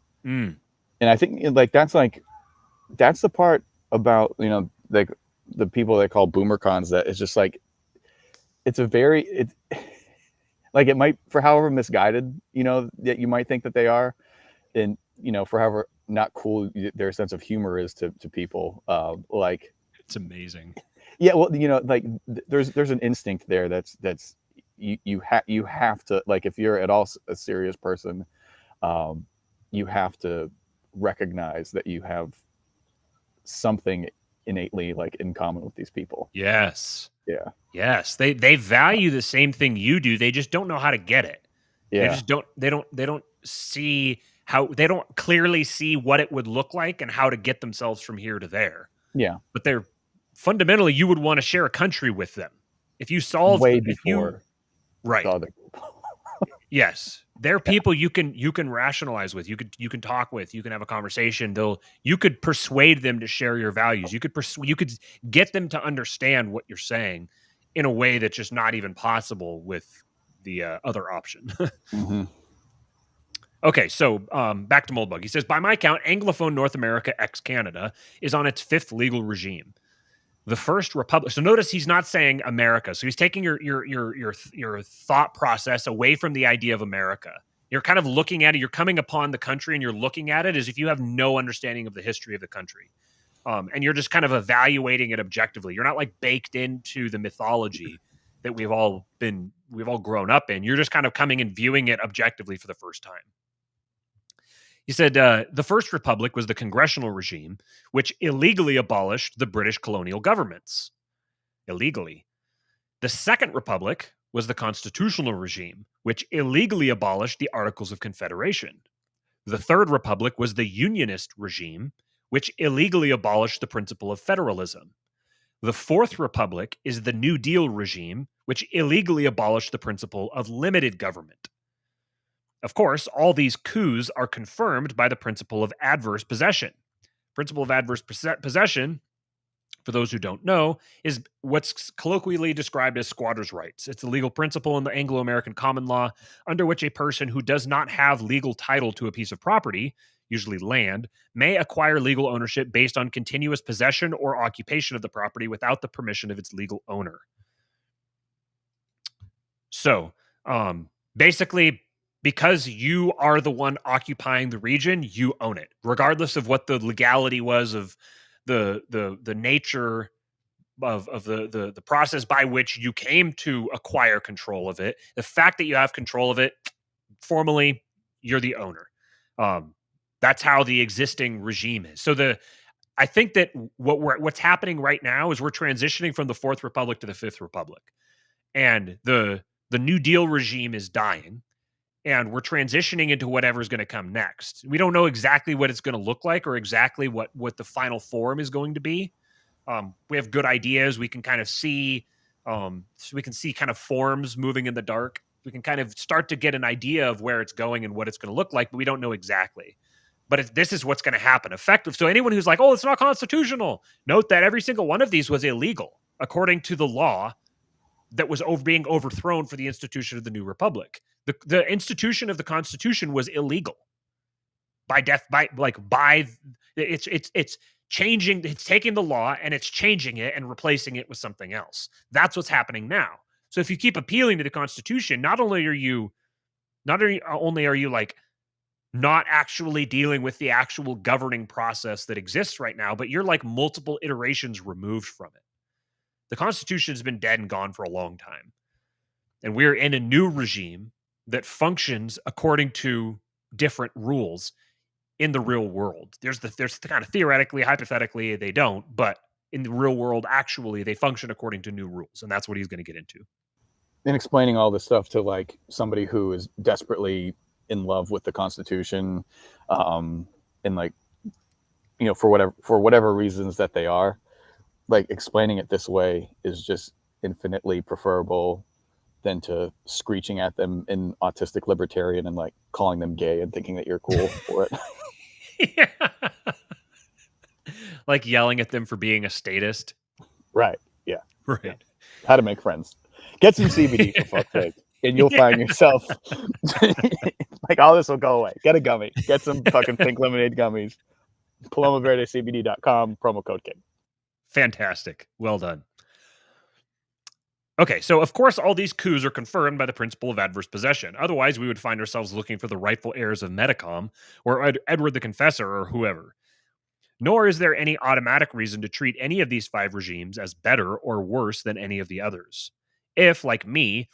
And I think like that's the part about, you know, like the people they call boomer cons, that it's just like it's a very it like it might, for however misguided, you know, that you might think that they are, and you know, for however not cool their sense of humor is to people, like It's amazing. yeah, well, you know, like there's an instinct there that's you have to, like, if you're at all a serious person, um you have to recognize that you have something innately like in common with these people. Yes. Yeah. Yes. They value the same thing you do. They just don't know how to get it. They Yeah. just don't see how they don't clearly see what it would look like and how to get themselves from here to there. Yeah. But they're fundamentally you would want to share a country with them. If you solved Way if you before the right. other. Yes. They're Yeah. people you can rationalize with. You can talk with. You can have a conversation. You could persuade them to share your values. You could get them to understand what you're saying in a way that's just not even possible with the other option. Hmm. Okay, so back to Moldbug. He says, by my count, Anglophone North America ex Canada is on its fifth legal regime. The first republic. So notice he's not saying America. So he's taking your thought process away from the idea of America. You're kind of looking at it. You're coming upon the country and you're looking at it as if you have no understanding of the history of the country, and you're just kind of evaluating it objectively. You're not like baked into the mythology that we've all grown up in. You're just kind of coming and viewing it objectively for the first time. He said the First Republic was the congressional regime, which illegally abolished the British colonial governments. Illegally. The Second Republic was the constitutional regime, which illegally abolished the Articles of Confederation. The Third Republic was the Unionist regime, which illegally abolished the principle of federalism. The Fourth Republic is the New Deal regime, which illegally abolished the principle of limited government. Of course, all these coups are confirmed by the principle of adverse possession. Principle of adverse possession, for those who don't know, is what's colloquially described as squatters' rights. It's a legal principle in the Anglo-American common law under which a person who does not have legal title to a piece of property, usually land, may acquire legal ownership based on continuous possession or occupation of the property without the permission of its legal owner. So, basically, because you are the one occupying the region, you own it, regardless of what the legality was of the nature of the process by which you came to acquire control of it. The fact that you have control of it, formally, you're the owner. That's how the existing regime is. So I think that what's happening right now is we're transitioning from the Fourth Republic to the Fifth Republic, and the New Deal regime is dying, and we're transitioning into whatever's going to come next. We don't know exactly what it's going to look like or exactly what the final form is going to be. We have good ideas. We can kind of see, so we can see kind of forms moving in the dark. We can kind of start to get an idea of where it's going and what it's going to look like, but we don't know exactly. But this is what's going to happen. Effective. So anyone who's like, "Oh, it's not constitutional," note that every single one of these was illegal according to the law that was being overthrown for the institution of the new republic. The institution of the Constitution was illegal by death, by it's changing, it's taking the law and it's changing it and replacing it with something else. That's what's happening now. So if you keep appealing to the Constitution, not only are you like not actually dealing with the actual governing process that exists right now, but you're like multiple iterations removed from it. The Constitution has been dead and gone for a long time. And we're in a new regime that functions according to different rules in the real world. There's kind of theoretically, hypothetically, they don't, but in the real world, actually, they function according to new rules. And that's what he's going to get into. And explaining all this stuff to like somebody who is desperately in love with the Constitution, and like, you know, for whatever reasons that they are, like explaining it this way is just infinitely preferable than to screeching at them in autistic libertarian and like calling them gay and thinking that you're cool for it. Yeah. Like yelling at them for being a statist. Right. Yeah. Right. Yeah. How to make friends. Get some CBD for fuck's sake. and you'll Yeah. find yourself like all this will go away. Get a gummy. Get some fucking pink lemonade gummies. PalomaVerdeCBD.com, promo code KID. Fantastic. Well done. Okay, so of course, all these coups are confirmed by the principle of adverse possession. Otherwise, we would find ourselves looking for the rightful heirs of Metacom or Edward the Confessor or whoever. Nor is there any automatic reason to treat any of these 5 regimes as better or worse than any of the others. If, like me,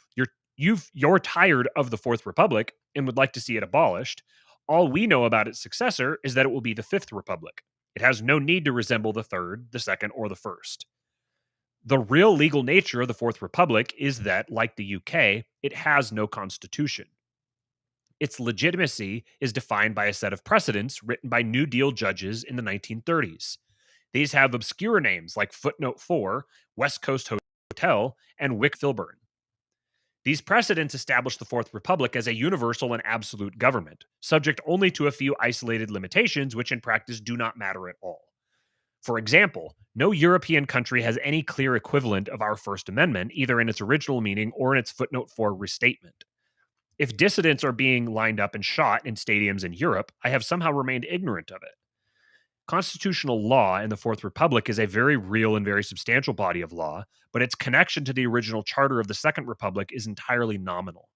you're tired of the Fourth Republic and would like to see it abolished, all we know about its successor is that it will be the Fifth Republic. It has no need to resemble the Third, the Second, or the First. The real legal nature of the Fourth Republic is that, like the UK, it has no constitution. Its legitimacy is defined by a set of precedents written by New Deal judges in the 1930s. These have obscure names like Footnote 4, West Coast Hotel, and Wick Filburn. These precedents establish the Fourth Republic as a universal and absolute government, subject only to a few isolated limitations which in practice do not matter at all. For example, no European country has any clear equivalent of our First Amendment, either in its original meaning or in its Footnote 4 restatement. If dissidents are being lined up and shot in stadiums in Europe, I have somehow remained ignorant of it. Constitutional law in the Fourth Republic is a very real and very substantial body of law, but its connection to the original charter of the Second Republic is entirely nominal.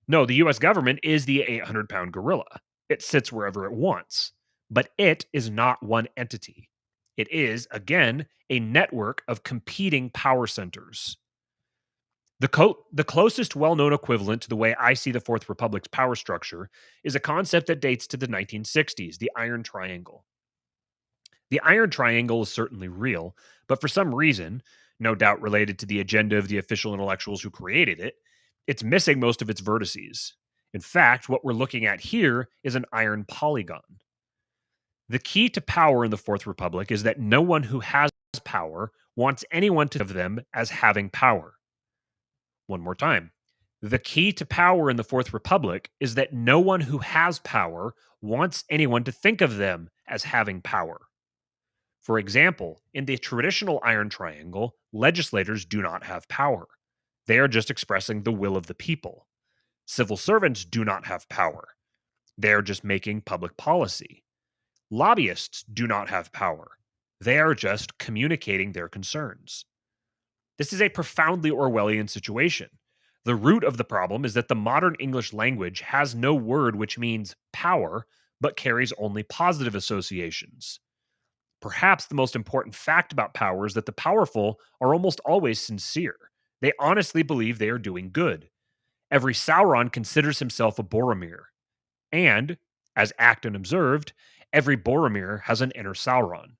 No, the US government is the 800-pound gorilla. It sits wherever it wants, but it is not one entity. It is, again, a network of competing power centers. The closest well-known equivalent to the way I see the Fourth Republic's power structure is a concept that dates to the 1960s, the Iron Triangle. The Iron Triangle is certainly real, but for some reason, no doubt related to the agenda of the official intellectuals who created it, it's missing most of its vertices. In fact, what we're looking at here is an iron polygon. The key to power in the Fourth Republic is that no one who has power wants anyone to think of them as having power. One more time. The key to power in the Fourth Republic is that no one who has power wants anyone to think of them as having power. For example, in the traditional Iron Triangle, legislators do not have power. They are just expressing the will of the people. Civil servants do not have power. They are just making public policy. Lobbyists do not have power. They are just communicating their concerns. This is a profoundly Orwellian situation. The root of the problem is that the modern English language has no word which means power, but carries only positive associations. Perhaps the most important fact about power is that the powerful are almost always sincere. They honestly believe they are doing good. Every Sauron considers himself a Boromir. And, as Acton observed, every Boromir has an inner Sauron.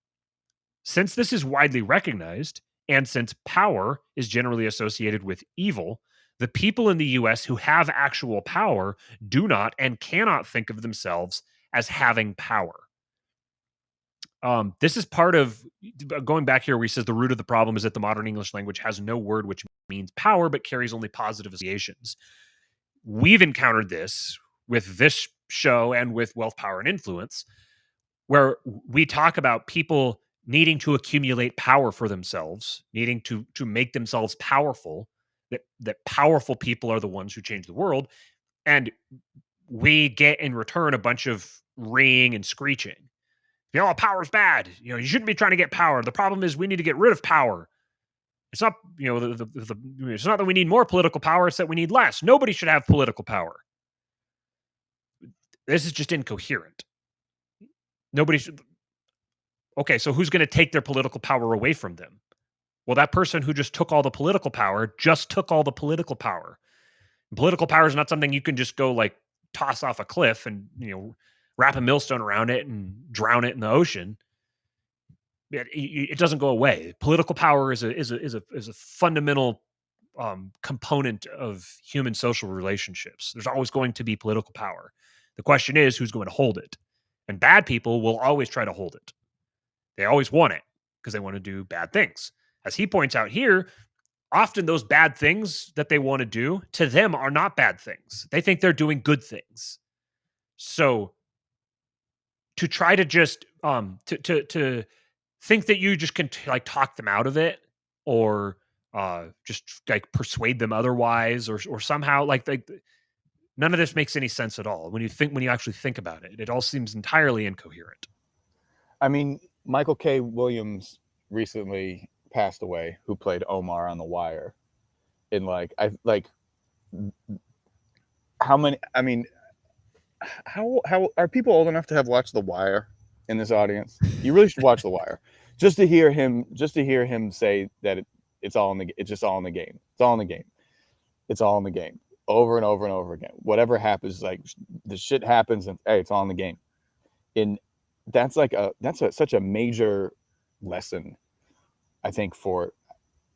Since this is widely recognized, and since power is generally associated with evil, the people in the US who have actual power do not and cannot think of themselves as having power. This is part of going back here where he says the root of the problem is that the modern English language has no word which means power but carries only positive associations. We've encountered this with this show and with Wealth, Power, and Influence, where we talk about people needing to accumulate power for themselves, needing to make themselves powerful, that powerful people are the ones who change the world, and we get in return a bunch of ringing and screeching. Power's bad. You shouldn't be trying to get power. The problem is we need to get rid of power. It's not, it's not that we need more political power. It's that we need less. Nobody should have political power. This is just incoherent. Nobody should. Okay, so who's going to take their political power away from them? Well, that person who just took all the political power just took all the political power. Political power is not something you can just go toss off a cliff and wrap a millstone around it and drown it in the ocean. It doesn't go away. Political power is a fundamental component of human social relationships. There's always going to be political power. The question is who's going to hold it. And bad people will always try to hold it. They always want it because they want to do bad things. As he points out here, often those bad things that they want to do to them are not bad things. They think they're doing good things. So to try to just to think that you just can talk them out of it or just like persuade them otherwise, or somehow like none of this makes any sense at all when you actually think about it. It all seems entirely incoherent. I mean, Michael K. Williams recently passed away, who played Omar on The Wire. And how many? I mean, how are people old enough to have watched The Wire in this audience? You really should watch The Wire, just to hear him say that it's just all in the game. It's all in the game. It's all in the game, over and over and over again. Whatever happens, like the shit happens, and hey, it's all in the game. And that's such a major lesson, I think, for,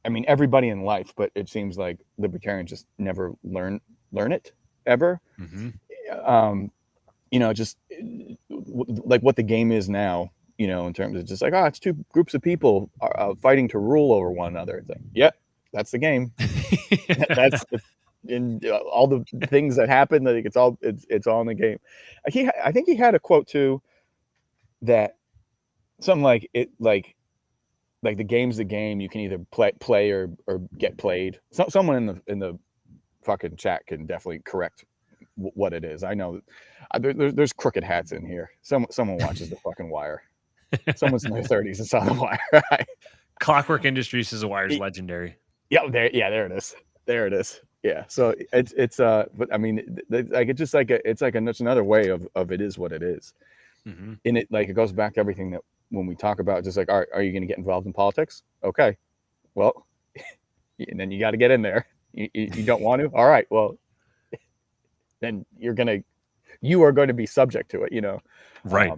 I mean, everybody in life, but it seems like libertarians just never learn it ever. Mm-hmm. Just like what the game is now, in terms of just like, oh, it's two groups of people fighting to rule over one another. It's like, yeah, that's the game. That's in all the things that happen. Like it's all in the game. I think he had a quote too, that something like it, like the game's the game. You can either play or get played. Someone in the fucking chat can definitely correct what it is. I know there's crooked hats in here. Someone watches the fucking Wire. Someone's in their 30s and saw the Wire. Right? Clockwork Industries says The Wire's legendary. Yeah, there it is. There it is. Yeah. So it's but I mean, like it's just like it's another way of it is what it is. Mm-hmm. And it goes back to everything that when we talk about just like, are you going to get involved in politics? Okay, well, and then you got to get in there. You don't want to? All right, well, then you are going to be subject to it, Right.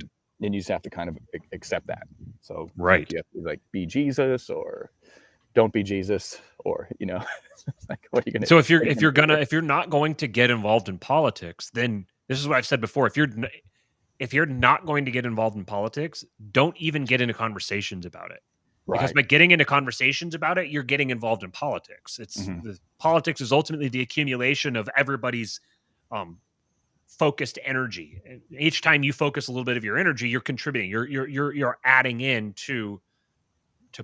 And you just have to kind of accept that. So right, you have to like be Jesus or don't be Jesus, or like, what are you going to? So if you're not going to get involved in politics, then this is what I've said before. If you're not going to get involved in politics, don't even get into conversations about it. Right. Because by getting into conversations about it, you're getting involved in politics. Politics is ultimately the accumulation of everybody's focused energy. Each time you focus a little bit of your energy, you're contributing. You're adding in to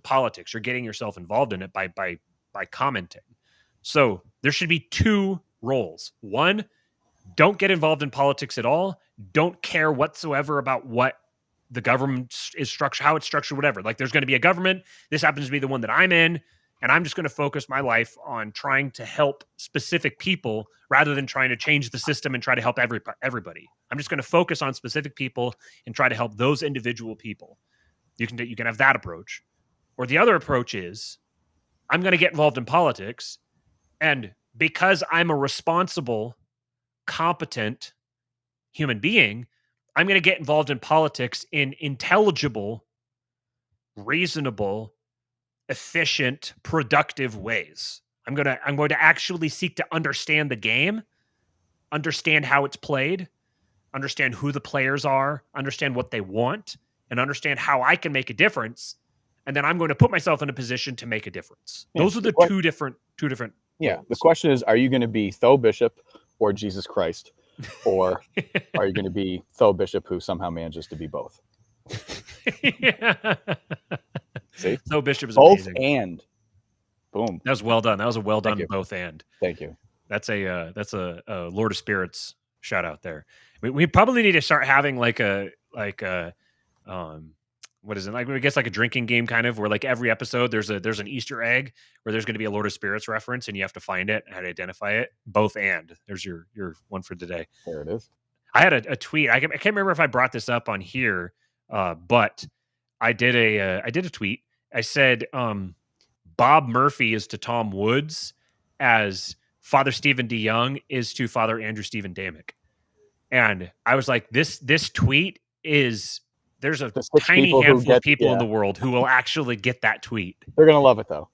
politics. You're getting yourself involved in it by commenting. So there should be two roles. One, don't get involved in politics at all. Don't care whatsoever about what the government is structured, how it's structured, whatever. Like there's going to be a government. This happens to be the one that I'm in. And I'm just going to focus my life on trying to help specific people rather than trying to change the system and try to help everybody. I'm just going to focus on specific people and try to help those individual people. You can have that approach. Or the other approach is, I'm going to get involved in politics. And because I'm a responsible, competent human being, I'm going to get involved in politics in intelligible, reasonable, efficient, productive ways. I'm going to actually seek to understand the game, understand how it's played, understand who the players are, understand what they want, and understand how I can make a difference. And then I'm going to put myself in a position to make a difference. Yeah, those are the two different. Yeah. Roles. The question is, are you going to be Tho Bishop or Jesus Christ? Or are you going to be Tho Bishop who somehow manages to be both? Yeah. See? Tho Bishop is both amazing. And boom. That was well done. That was a well done both and. Thank you. That's a Lord of Spirits shout out there. We probably need to start having like a what is it? Like, I guess like a drinking game kind of, where like every episode there's an Easter egg where there's going to be a Lord of Spirits reference and you have to find it and how to identify it. Both and. There's your one for today. There it is. I had a tweet. I can't remember if I brought this up on here, but I did a tweet. I said Bob Murphy is to Tom Woods as Father Stephen DeYoung is to Father Andrew Stephen Damick. And I was like, this tweet is, there's a tiny handful of people in the world who will actually get that tweet. They're going to love it though.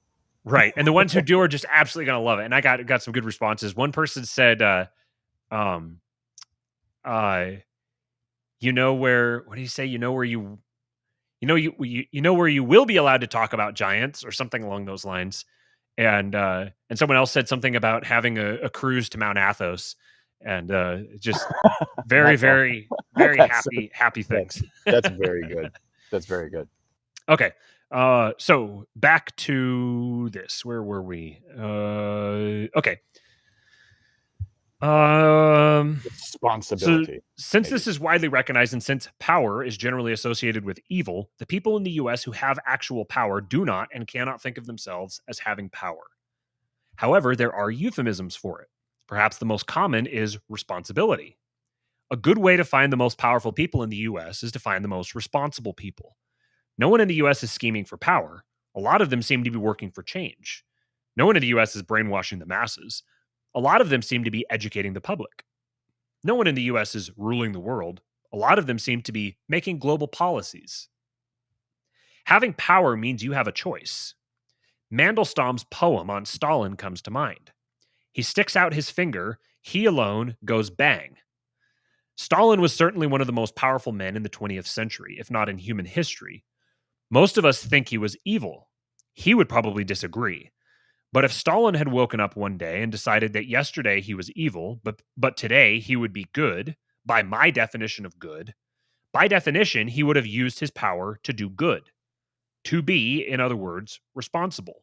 Right. And the ones who do are just absolutely going to love it. And I got some good responses. One person said, you know where, what did he say? You know where you will be allowed to talk about giants or something along those lines. And someone else said something about having a cruise to Mount Athos, and just very, very, very happy things. That's very good. That's very good. Okay. So back to this. Where were we? Okay. So Responsibility. since Maybe. this is widely recognized and since power is generally associated with evil, the people in the US who have actual power do not and cannot think of themselves as having power. However, there are euphemisms for it. Perhaps the most common is responsibility. A good way to find the most powerful people in the US is to find the most responsible people. No one in the US is scheming for power. A lot of them seem to be working for change. No one in the US is brainwashing the masses. A lot of them seem to be educating the public. No one in the US is ruling the world. A lot of them seem to be making global policies. Having power means you have a choice. Mandelstam's poem on Stalin comes to mind. He sticks out his finger, he alone goes bang. Stalin was certainly one of the most powerful men in the 20th century, if not in human history. Most of us think he was evil. He would probably disagree. But if Stalin had woken up one day and decided that yesterday he was evil, but today he would be good, by my definition of good, by definition, he would have used his power to do good. To be, in other words, responsible.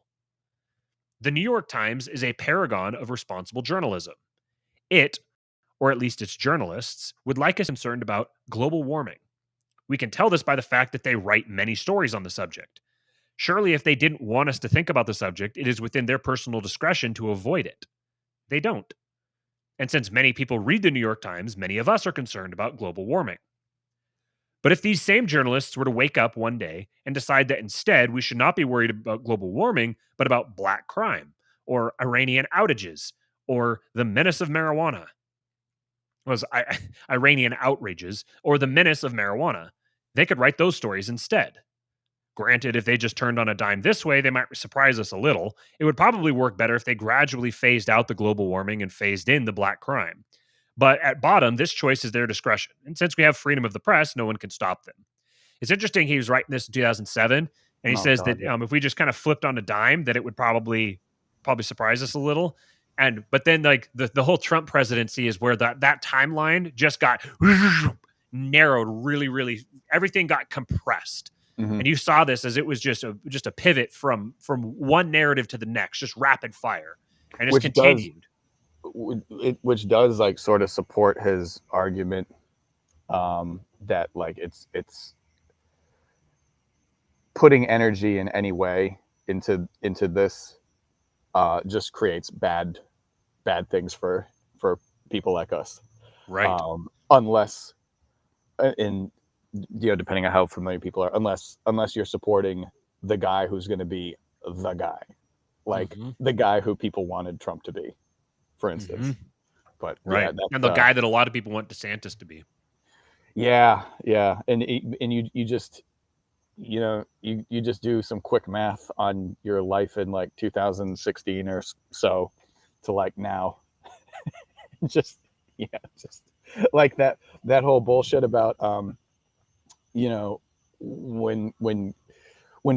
The New York Times is a paragon of responsible journalism. It, or at least its journalists, would like us concerned about global warming. We can tell this by the fact that they write many stories on the subject. Surely, if they didn't want us to think about the subject, it is within their personal discretion to avoid it. They don't. And since many people read the New York Times, many of us are concerned about global warming. But if these same journalists were to wake up one day and decide that instead we should not be worried about global warming, but about black crime, or Iranian outages, or the menace of marijuana, Iranian outrages, or the menace of marijuana, they could write those stories instead. Granted, if they just turned on a dime this way, they might surprise us a little. It would probably work better if they gradually phased out the global warming and phased in the black crime. But at bottom, this choice is their discretion. And since we have freedom of the press, no one can stop them. It's interesting he was writing this in 2007, and he Oh says God, that yeah. if we just kind of flipped on a dime, that it would probably surprise us a little. But then like the whole Trump presidency is where that timeline just got narrowed really, everything got compressed. Mm-hmm. And you saw this as it was just a pivot from one narrative to the next, just rapid fire, and it's continued. Which does like sort of support his argument that like it's putting energy in any way into this just creates bad things for people like us, Right. Unless in depending on how familiar people are, unless you're supporting the guy who's going to be the guy, like the guy who people wanted Trump to be, for instance. But right, yeah, and the guy that a lot of people want DeSantis to be. Yeah, and you just you just do some quick math on your life in like 2016 or so to like now, just just like that whole bullshit about when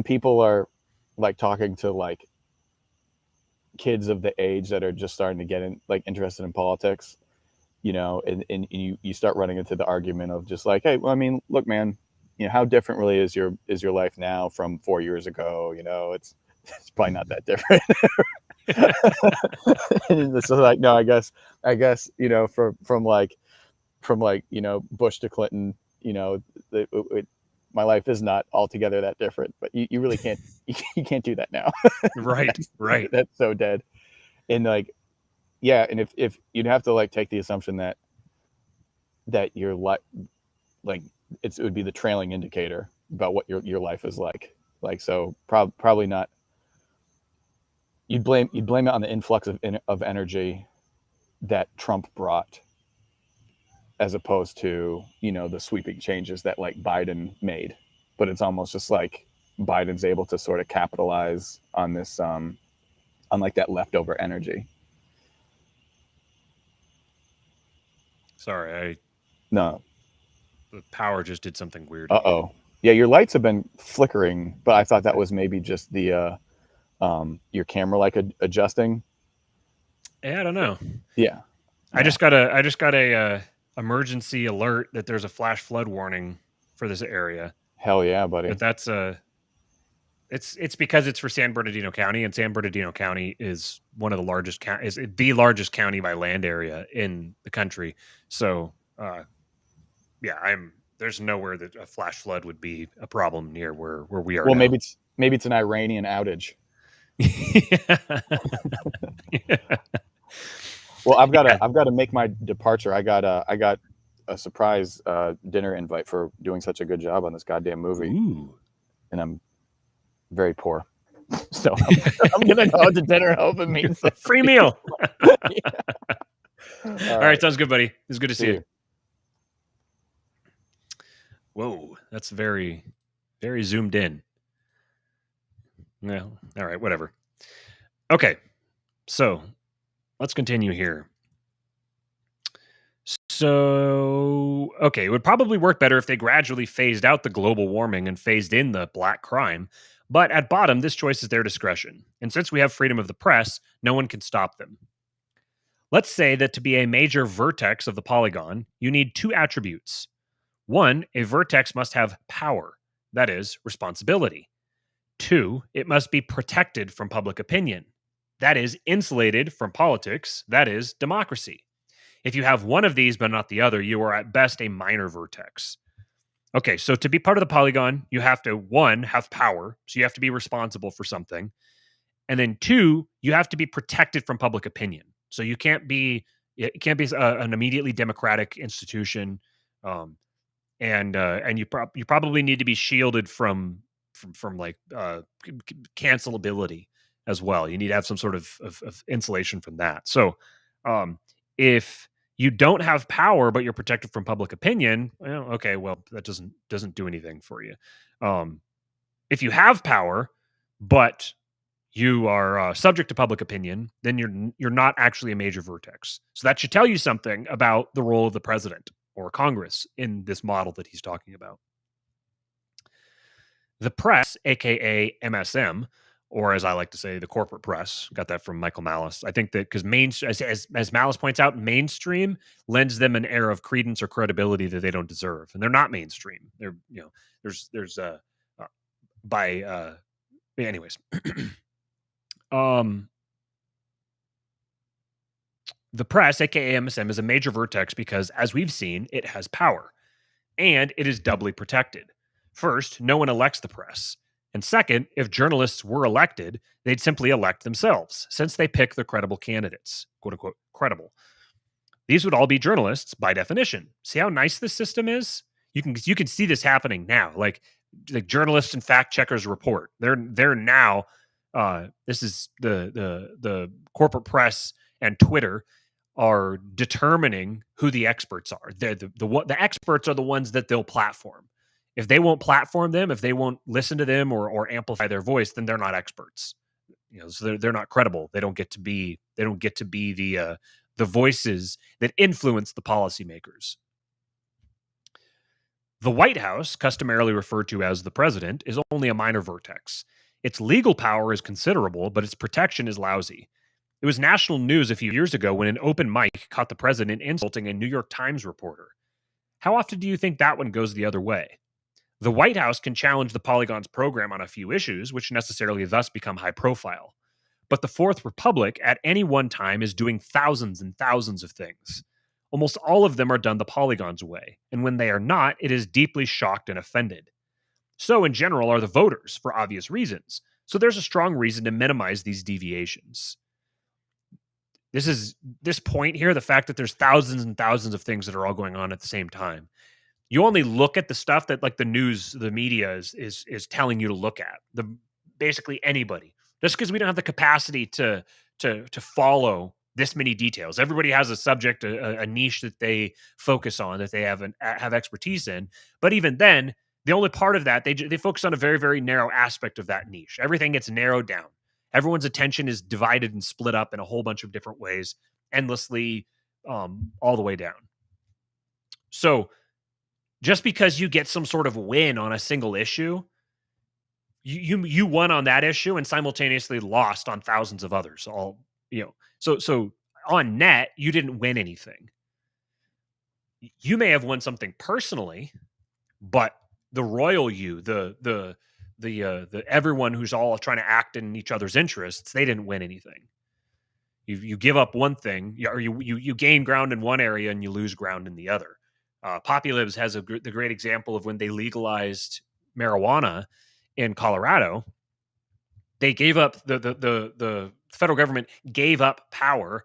people are like talking to like kids of the age that are just starting to get in like interested in politics, and you start running into the argument of just like, hey, well, I mean, look, man, how different really is your life now from 4 years ago? It's probably not that different. And it's like, no, I guess from Bush to Clinton, my life is not altogether that different. But you really can't you can't do that now. Right. That's so dead. And like, yeah, and if you'd have to like take the assumption that your life, like it would be the trailing indicator about what your life is like. So probably not. You'd blame it on the influx of energy that Trump brought, as opposed to the sweeping changes that like Biden made. But it's almost just like Biden's able to sort of capitalize on this on like that leftover energy. Sorry, No. the power just did something weird. Uh-oh. Yeah, your lights have been flickering, but I thought that was maybe just the your camera like adjusting. Yeah, I don't know. Yeah. I just got a emergency alert that there's a flash flood warning for this area. Hell yeah, buddy. But that's It's because it's for San Bernardino County, and San Bernardino County is one of the largest is the largest county by land area in the country. So, yeah, there's nowhere that a flash flood would be a problem near where we are Well, now. maybe it's an Iranian outage. Well, Yeah. I've got to make my departure. I got a surprise dinner invite for doing such a good job on this goddamn movie, Ooh. and I'm very poor, so I'm gonna go out to dinner and hope it means Free meal. All All right, right, sounds good, buddy. It's good to see see you. you. Whoa, that's very, very zoomed in. No, all right, whatever. Okay, so let's continue here. So, okay, it would probably work better if they gradually phased out the global warming and phased in the black crime. But at bottom, this choice is their discretion. And since we have freedom of the press, no one can stop them. Let's say that to be a major vertex of the polygon, you need two attributes. One, a vertex must have power, that is, responsibility. Two, it must be protected from public opinion, that is, insulated from politics, that is, democracy. If you have one of these but not the other, you are at best a minor vertex. Okay, so to be part of the polygon, you have to, one, have power, so you have to be responsible for something. And then two, you have to be protected from public opinion. So it can't be an immediately democratic institution, and you probably need to be shielded from like cancelability as well. You need to have some sort of insulation from that. So, if you don't have power but you're protected from public opinion, well, okay, well that doesn't do anything for you. If you have power but you are subject to public opinion, then you're not actually a major vertex. So that should tell you something about the role of the president or Congress in this model that he's talking about. The press, aka MSM, or as I like to say, the corporate press, got that from Michael Malice. I think that because as Malice points out, mainstream lends them an air of credence or credibility that they don't deserve, and they're not mainstream. They're there's by anyways. The press, aka MSM, is a major vertex because, as we've seen, it has power and it is doubly protected. First, no one elects the press. And second, if journalists were elected, they'd simply elect themselves, since they pick the credible candidates, quote unquote, credible. These would all be journalists by definition. See how nice this system is? You can see this happening now. Like journalists and fact checkers report. They're now this is the corporate press and Twitter are determining who the experts are. The experts are the ones that they'll platform. If they won't platform them, if they won't listen to them or amplify their voice, then they're not experts. So they're not credible. They don't get to be the voices that influence the policymakers. The White House, customarily referred to as the president, is only a minor vertex. Its legal power is considerable, but its protection is lousy. It was national news a few years ago when an open mic caught the president insulting a New York Times reporter. How often do you think that one goes the other way? The White House can challenge the Polygon's program on a few issues, which necessarily thus become high profile. But the Fourth Republic at any one time is doing thousands and thousands of things. Almost all of them are done the Polygon's way, and when they are not, it is deeply shocked and offended. So, in general, are the voters, for obvious reasons. So, there's a strong reason to minimize these deviations. This point here, the fact that there's thousands and thousands of things that are all going on at the same time. You only look at the stuff that like the news, the media is telling you to look at. Basically anybody. Just because we don't have the capacity to follow this many details. Everybody has a subject, a niche that they focus on, that they have expertise in. But even then, the only part of that, they focus on a very, very narrow aspect of that niche. Everything gets narrowed down. Everyone's attention is divided and split up in a whole bunch of different ways, endlessly, all the way down. So just because you get some sort of win on a single issue, you won on that issue and simultaneously lost on thousands of others. So on net, you didn't win anything. You may have won something personally, but the royal you, the the everyone who's all trying to act in each other's interests, they didn't win anything. You give up one thing, or you gain ground in one area and you lose ground in the other. Populibs has the great example of when they legalized marijuana in Colorado. They gave up the federal government gave up power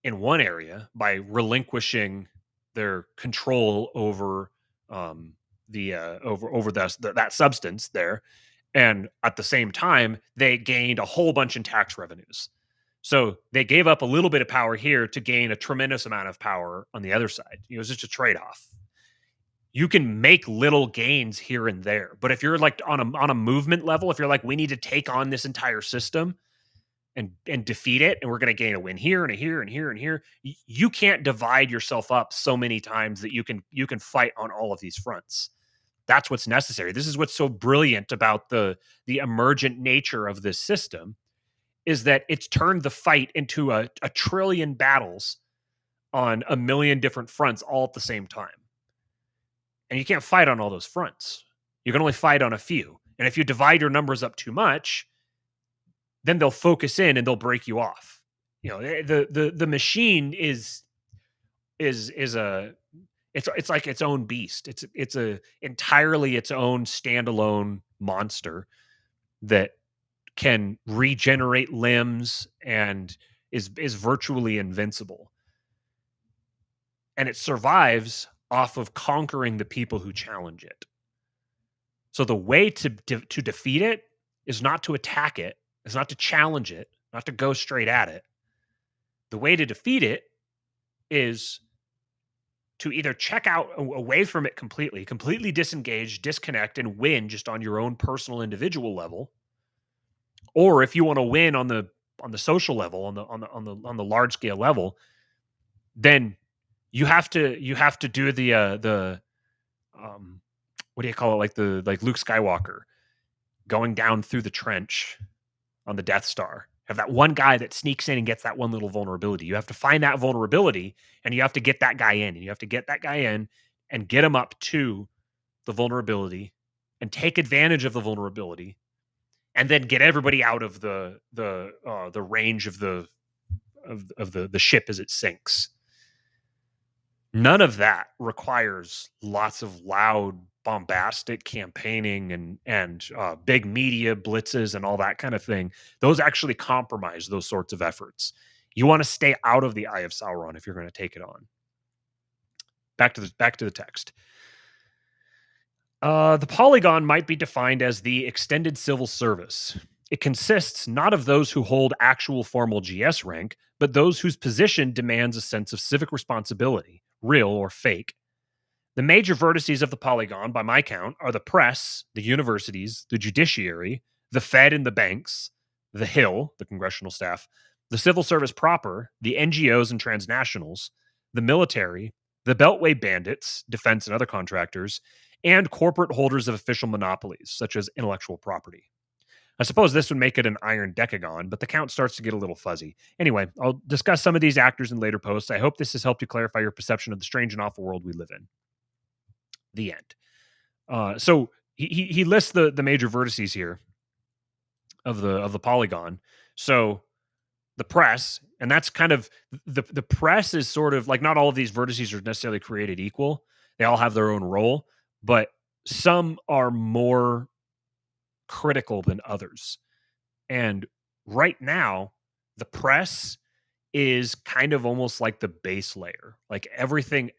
in one area by relinquishing their control over that substance there, and at the same time they gained a whole bunch in tax revenues. So they gave up a little bit of power here to gain a tremendous amount of power on the other side. It was just a trade-off. You can make little gains here and there, but if you're like on a movement level, if you're like, we need to take on this entire system and defeat it, and we're going to gain a win here and a here and here and here, you can't divide yourself up so many times that you can fight on all of these fronts. That's what's necessary. This is what's so brilliant about the emergent nature of this system, is that it's turned the fight into a trillion battles on a million different fronts all at the same time. And you can't fight on all those fronts. You can only fight on a few. And if you divide your numbers up too much, then they'll focus in and they'll break you off. You know, the machine is it's like its own beast. It's a entirely its own standalone monster that can regenerate limbs and is virtually invincible. And it survives off of conquering the people who challenge it. So the way to defeat it is not to attack it, is not to challenge it, not to go straight at it. The way to defeat it is to either check out away from it completely disengage, disconnect, and win just on your own personal individual level. Or if you want to win on the social level, on the large scale level, then you have to do the what do you call it, like Luke Skywalker going down through the trench on the Death Star. Have that one guy that sneaks in and gets that one little vulnerability. You have to find that vulnerability, and you have to get that guy in, and you have to get that guy in and get him up to the vulnerability and take advantage of the vulnerability, and then get everybody out of the range of the ship as it sinks. None of that requires lots of loud, bombastic campaigning and big media blitzes and all that kind of thing. Those actually compromise those sorts of efforts. You want to stay out of the Eye of Sauron if you're going to take it on. Back to the text. The Polygon might be defined as the extended civil service. It consists not of those who hold actual formal GS rank, but those whose position demands a sense of civic responsibility, real or fake. The major vertices of the Polygon, by my count, are the press, the universities, the judiciary, the Fed and the banks, the Hill, the congressional staff, the civil service proper, the NGOs and transnationals, the military, the Beltway bandits, defense and other contractors, and corporate holders of official monopolies, such as intellectual property. I suppose this would make it an iron decagon, but the count starts to get a little fuzzy. Anyway, I'll discuss some of these actors in later posts. I hope this has helped you clarify your perception of the strange and awful world we live in. The end. So he lists the major vertices here of the Polygon. So the press, and that's kind of the press is sort of like, not all of these vertices are necessarily created equal. They all have their own role, but some are more critical than others. And right now, the press is kind of almost like the base layer. Like everything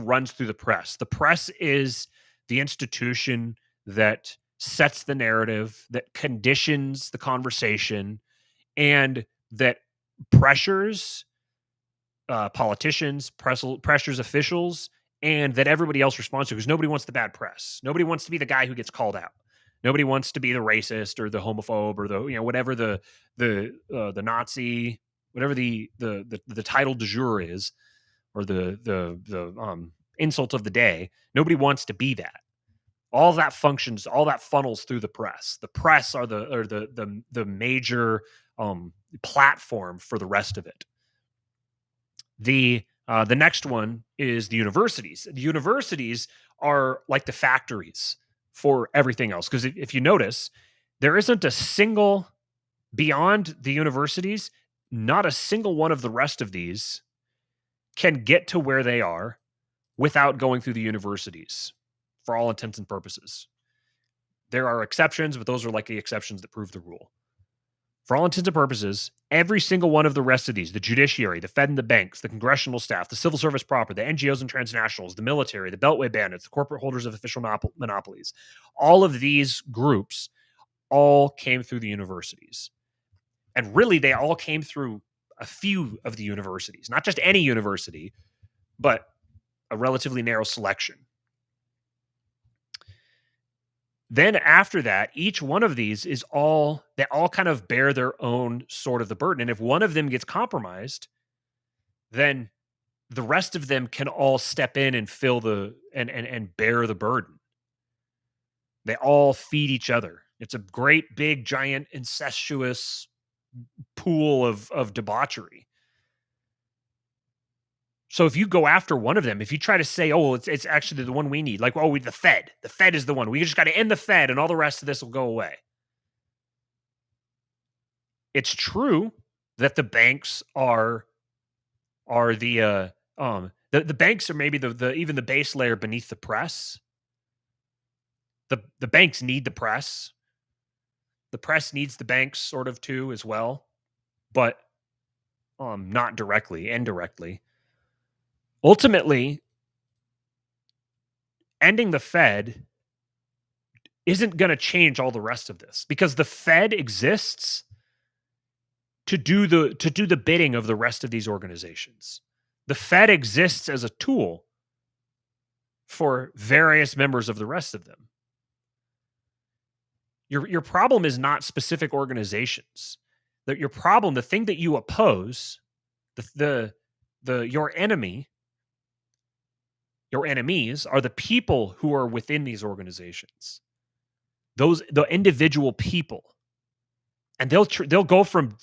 runs through the press. The press is the institution that sets the narrative, that conditions the conversation, and that pressures politicians, pressures officials, and that everybody else responds to, because nobody wants the bad press. Nobody wants to be the guy who gets called out. Nobody wants to be the racist or the homophobe or the whatever the Nazi, whatever the title du jour is, or the insult of the day. Nobody wants to be that. All that functions, all that funnels through the press. The press are the major platform for the rest of it. The next one is the universities. The universities are like the factories for everything else. Because if you notice, there isn't a single, beyond the universities, not a single one of the rest of these can get to where they are without going through the universities for all intents and purposes. There are exceptions, but those are like the exceptions that prove the rule. For all intents and purposes, every single one of the rest of these, the judiciary, the Fed and the banks, the congressional staff, the civil service proper, the NGOs and transnationals, the military, the Beltway bandits, the corporate holders of official monopolies, all of these groups all came through the universities. And really, they all came through a few of the universities, not just any university, but a relatively narrow selection. Then after that, each one of these they all kind of bear their own sort of the burden. And if one of them gets compromised, then the rest of them can all step in and fill and bear the burden. They all feed each other. It's a great, big, giant, incestuous pool of debauchery. So if you go after one of them, if you try to say, oh, it's actually the one we need, like, oh, the Fed is the one. We just got to end the Fed and all the rest of this will go away. It's true that the banks are the banks are maybe the even the base layer beneath the press. The banks need the press. The press needs the banks sort of too as well, but not directly, indirectly. Ultimately, ending the Fed isn't going to change all the rest of this because the Fed exists to do the bidding of the rest of these organizations. The Fed exists as a tool for various members of the rest of them. Your problem is not specific organizations. Your problem, the thing that you oppose, your enemies are the people who are within these organizations. The individual people, and they'll go from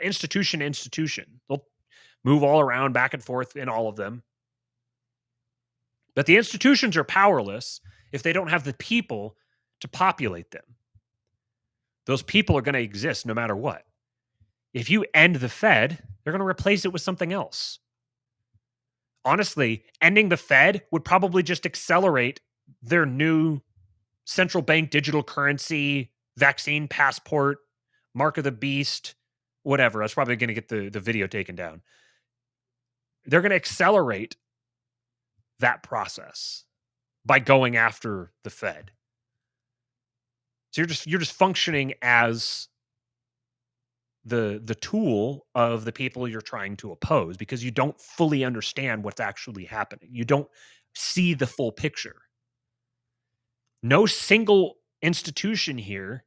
institution to institution. They'll move all around, back and forth in all of them. But the institutions are powerless if they don't have the people to populate them. Those people are going to exist no matter what. If you end the Fed, they're going to replace it with something else. Honestly, ending the Fed would probably just accelerate their new central bank digital currency, vaccine passport, mark of the beast, whatever. I was probably going to get the video taken down. They're going to accelerate that process by going after the Fed. So you're just functioning as the tool of the people you're trying to oppose because you don't fully understand what's actually happening. You don't see the full picture. No single institution here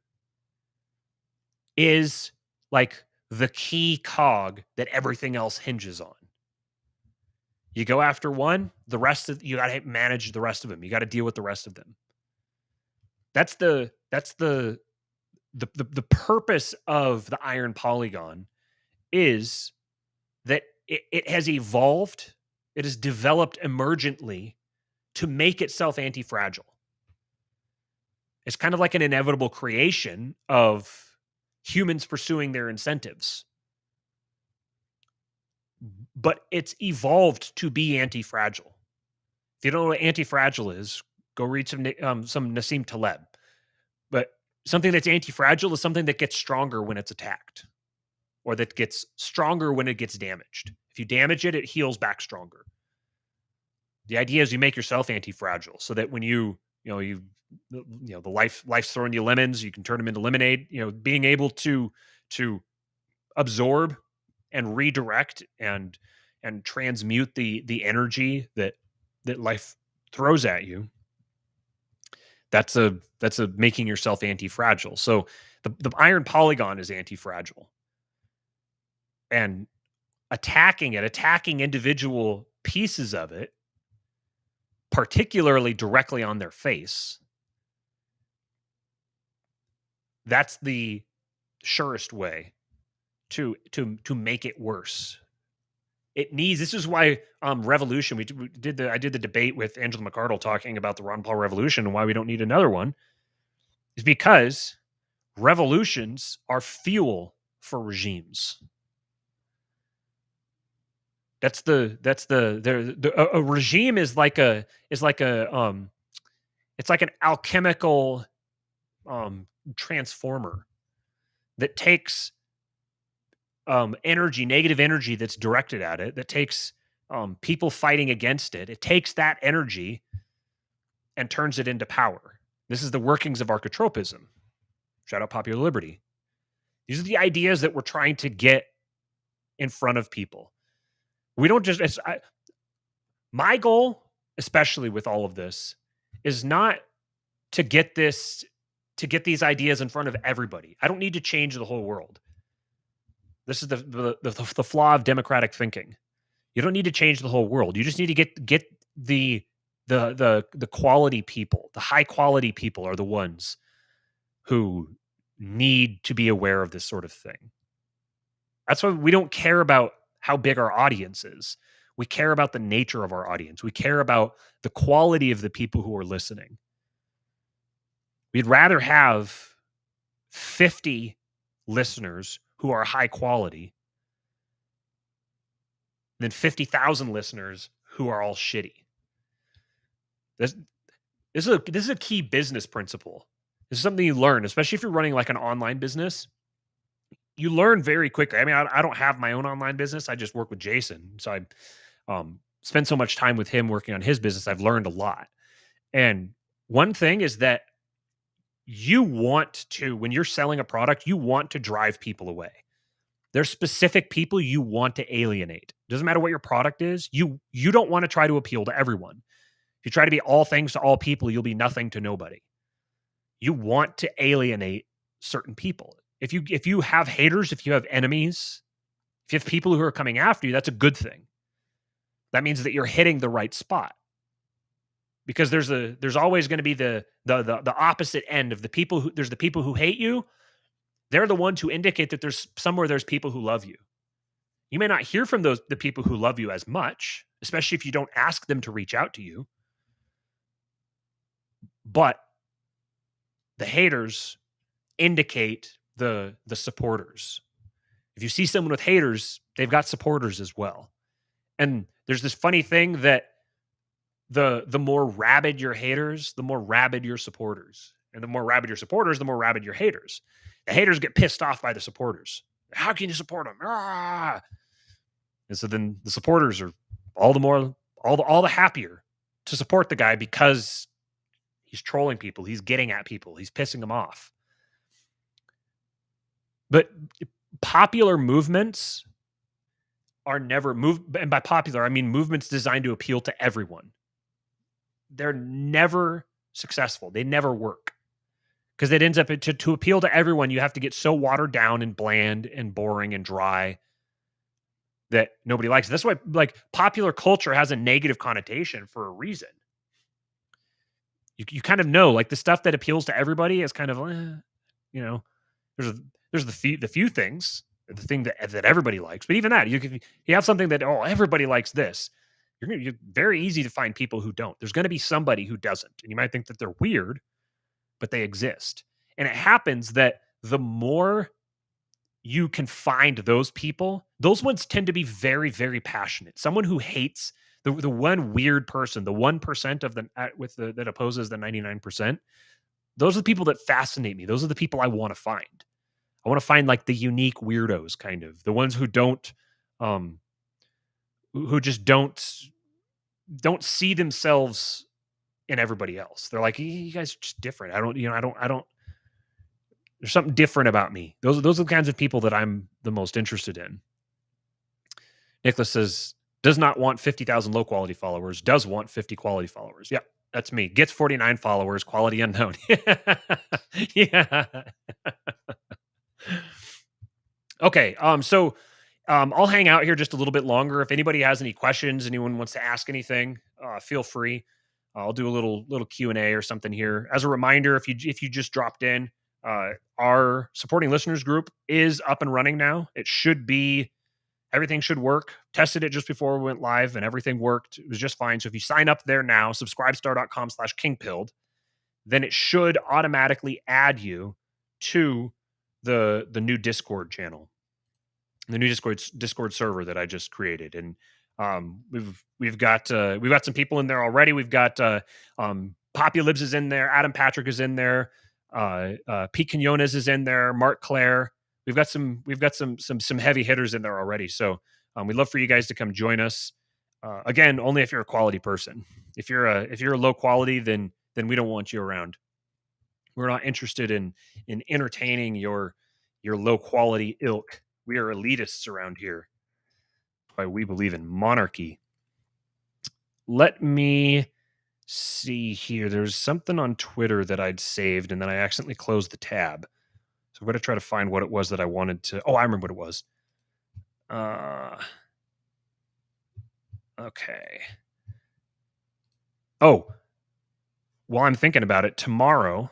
is like the key cog that everything else hinges on. You go after one, you got to manage the rest of them. You got to deal with the rest of them. That's the purpose of the iron polygon is that it has evolved, it has developed emergently to make itself anti-fragile. It's kind of like an inevitable creation of humans pursuing their incentives. But it's evolved to be anti-fragile. If you don't know what anti-fragile is, go read some Nassim Taleb. But something that's anti-fragile is something that gets stronger when it's attacked, or that gets stronger when it gets damaged. If you damage it, it heals back stronger. The idea is you make yourself anti-fragile so that when the life's throwing you lemons, you can turn them into lemonade. Being able to absorb and redirect and transmute the energy that life throws at you. That's a making yourself anti-fragile. So the iron polygon is anti-fragile. And attacking individual pieces of it, particularly directly on their face, that's the surest way to make it worse. It needs. This is why revolution. I did the debate with Angela McArdle talking about the Ron Paul revolution and why we don't need another one. Is because revolutions are fuel for regimes. A regime is like an alchemical transformer that takes energy, negative energy that's directed at it, that takes people fighting against it. It takes that energy and turns it into power. This is the workings of archetropism. Shout out Popular Liberty. These are the ideas that we're trying to get in front of people. We don't just, my goal, especially with all of this, is not to get these ideas in front of everybody. I don't need to change the whole world. This is the flaw of democratic thinking. You don't need to change the whole world. You just need to get the quality people. The high quality people are the ones who need to be aware of this sort of thing. That's why we don't care about how big our audience is. We care about the nature of our audience. We care about the quality of the people who are listening. We'd rather have 50 listeners who are high quality than 50,000 listeners who are all shitty. This is a key business principle. This is something you learn, especially if you're running like an online business. You learn very quickly. I mean, I don't have my own online business. I just work with Jason. So I spend so much time with him working on his business. I've learned a lot. And one thing is that you want to, when you're selling a product, you want to drive people away. There's specific people you want to alienate. Doesn't matter what your product is. You don't want to try to appeal to everyone. If you try to be all things to all people, you'll be nothing to nobody. You want to alienate certain people. If you have haters, if you have enemies, if you have people who are coming after you, that's a good thing. That means that you're hitting the right spot. Because there's always going to be the opposite end of the people who there's the people who hate you. They're the ones who indicate that there's people who love you. You may not hear from the people who love you as much, especially if you don't ask them to reach out to you. But the haters indicate the supporters. If you see someone with haters, they've got supporters as well. And there's this funny thing that the more rabid your haters, the more rabid your supporters. And the more rabid your supporters, the more rabid your haters. The haters get pissed off by the supporters. How can you support them? Ah! And so then the supporters are all the happier to support the guy because he's trolling people. He's getting at people. He's pissing them off. But popular movements are never and by popular, I mean movements designed to appeal to everyone. They're never successful. They never work. Because it ends up to appeal to everyone, you have to get so watered down and bland and boring and dry that nobody likes it. That's why like popular culture has a negative connotation for a reason. You kind of know, like the stuff that appeals to everybody is kind of, there's the few things, the thing that everybody likes. But even that, you have something that everybody likes this. You're very easy to find people who don't. There's going to be somebody who doesn't, and you might think that they're weird, but they exist. And it happens that the more you can find those people, those ones tend to be very, very passionate. Someone who hates the one weird person, the 1% of that opposes the 99%. Those are the people that fascinate me. Those are the people I want to find. I want to find like the unique weirdos, kind of the ones who don't, who just don't see themselves in everybody else. They're like, you guys are just different. I don't. There's something different about me. Those are the kinds of people that I'm the most interested in. Nicholas says, does not want 50,000 low quality followers, does want 50 quality followers. Yeah, that's me. Gets 49 followers, quality unknown. Yeah. Okay. So I'll hang out here just a little bit longer. If anybody has any questions, anyone wants to ask anything, feel free. I'll do a little Q&A or something here. As a reminder, if you just dropped in, our supporting listeners group is up and running now. It should be. everything should work. Tested it just before we went live, and everything worked. It was just fine. So if you sign up there now, subscribestar.com/kingpilled, then it should automatically add you to the new Discord channel, the new Discord server that I just created. And we've got some people in there already. We've got Poppy Libs is in there, Adam Patrick is in there, Pete Quinones is in there, Mark Claire. We've got some heavy hitters in there already. So we'd love for you guys to come join us. Again, only if you're a quality person. If you're a low quality, then we don't want you around. We're not interested in entertaining your low quality ilk. We are elitists around here. Why we believe in monarchy. Let me see here. There's something on Twitter that I'd saved, and then I accidentally closed the tab. So I'm going to try to find what it was that I wanted to. Oh, I remember what it was. Okay. Oh, while I'm thinking about it, tomorrow,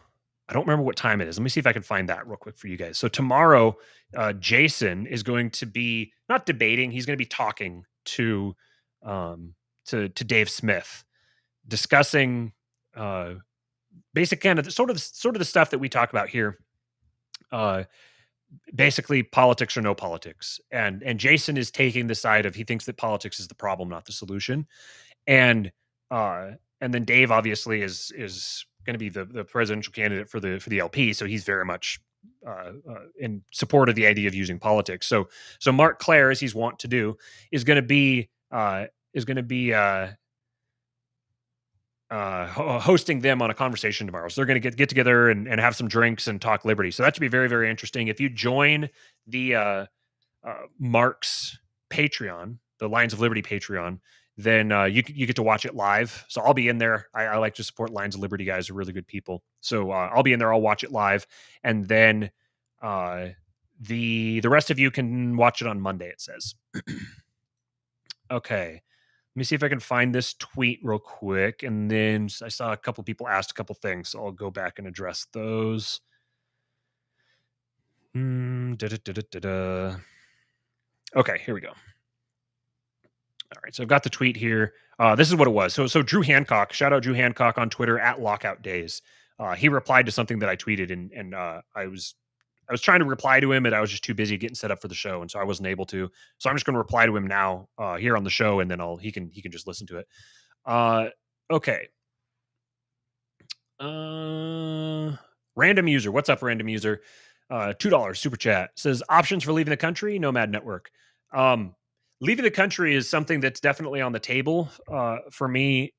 I don't remember what time it is. Let me see if I can find that real quick for you guys. So tomorrow, Jason is going to be not debating. He's going to be talking to Dave Smith, discussing basic kind of sort of the stuff that we talk about here. Basically, politics or no politics, and Jason is taking the side of he thinks that politics is the problem, not the solution, and then Dave obviously is going to be the presidential candidate for the LP, so he's very much in support of the idea of using politics. So Mark Claire, as he's wont to do, is going to be hosting them on a conversation tomorrow. So they're going to get together and have some drinks and talk liberty. So that should be very, very interesting. If you join the Mark's Patreon, the Lions of Liberty Patreon, then you get to watch it live. So I'll be in there. I like to support Lions of Liberty guys. They're really good people. So I'll be in there. I'll watch it live. And then the rest of you can watch it on Monday, it says. Okay. Let me see if I can find this tweet real quick. And then I saw a couple people asked a couple things, so I'll go back and address those. Okay, here we go. All right, so I've got the tweet here. This is what it was. So Drew Hancock, shout out Drew Hancock on Twitter at Lockout Days. He replied to something that I tweeted, and I was trying to reply to him, and I was just too busy getting set up for the show, and so I wasn't able to. So I'm just going to reply to him now here on the show, and then he can just listen to it. Okay. Random user, what's up, random user? $2 super chat says options for leaving the country. Nomad Network. Leaving the country is something that's definitely on the table for me,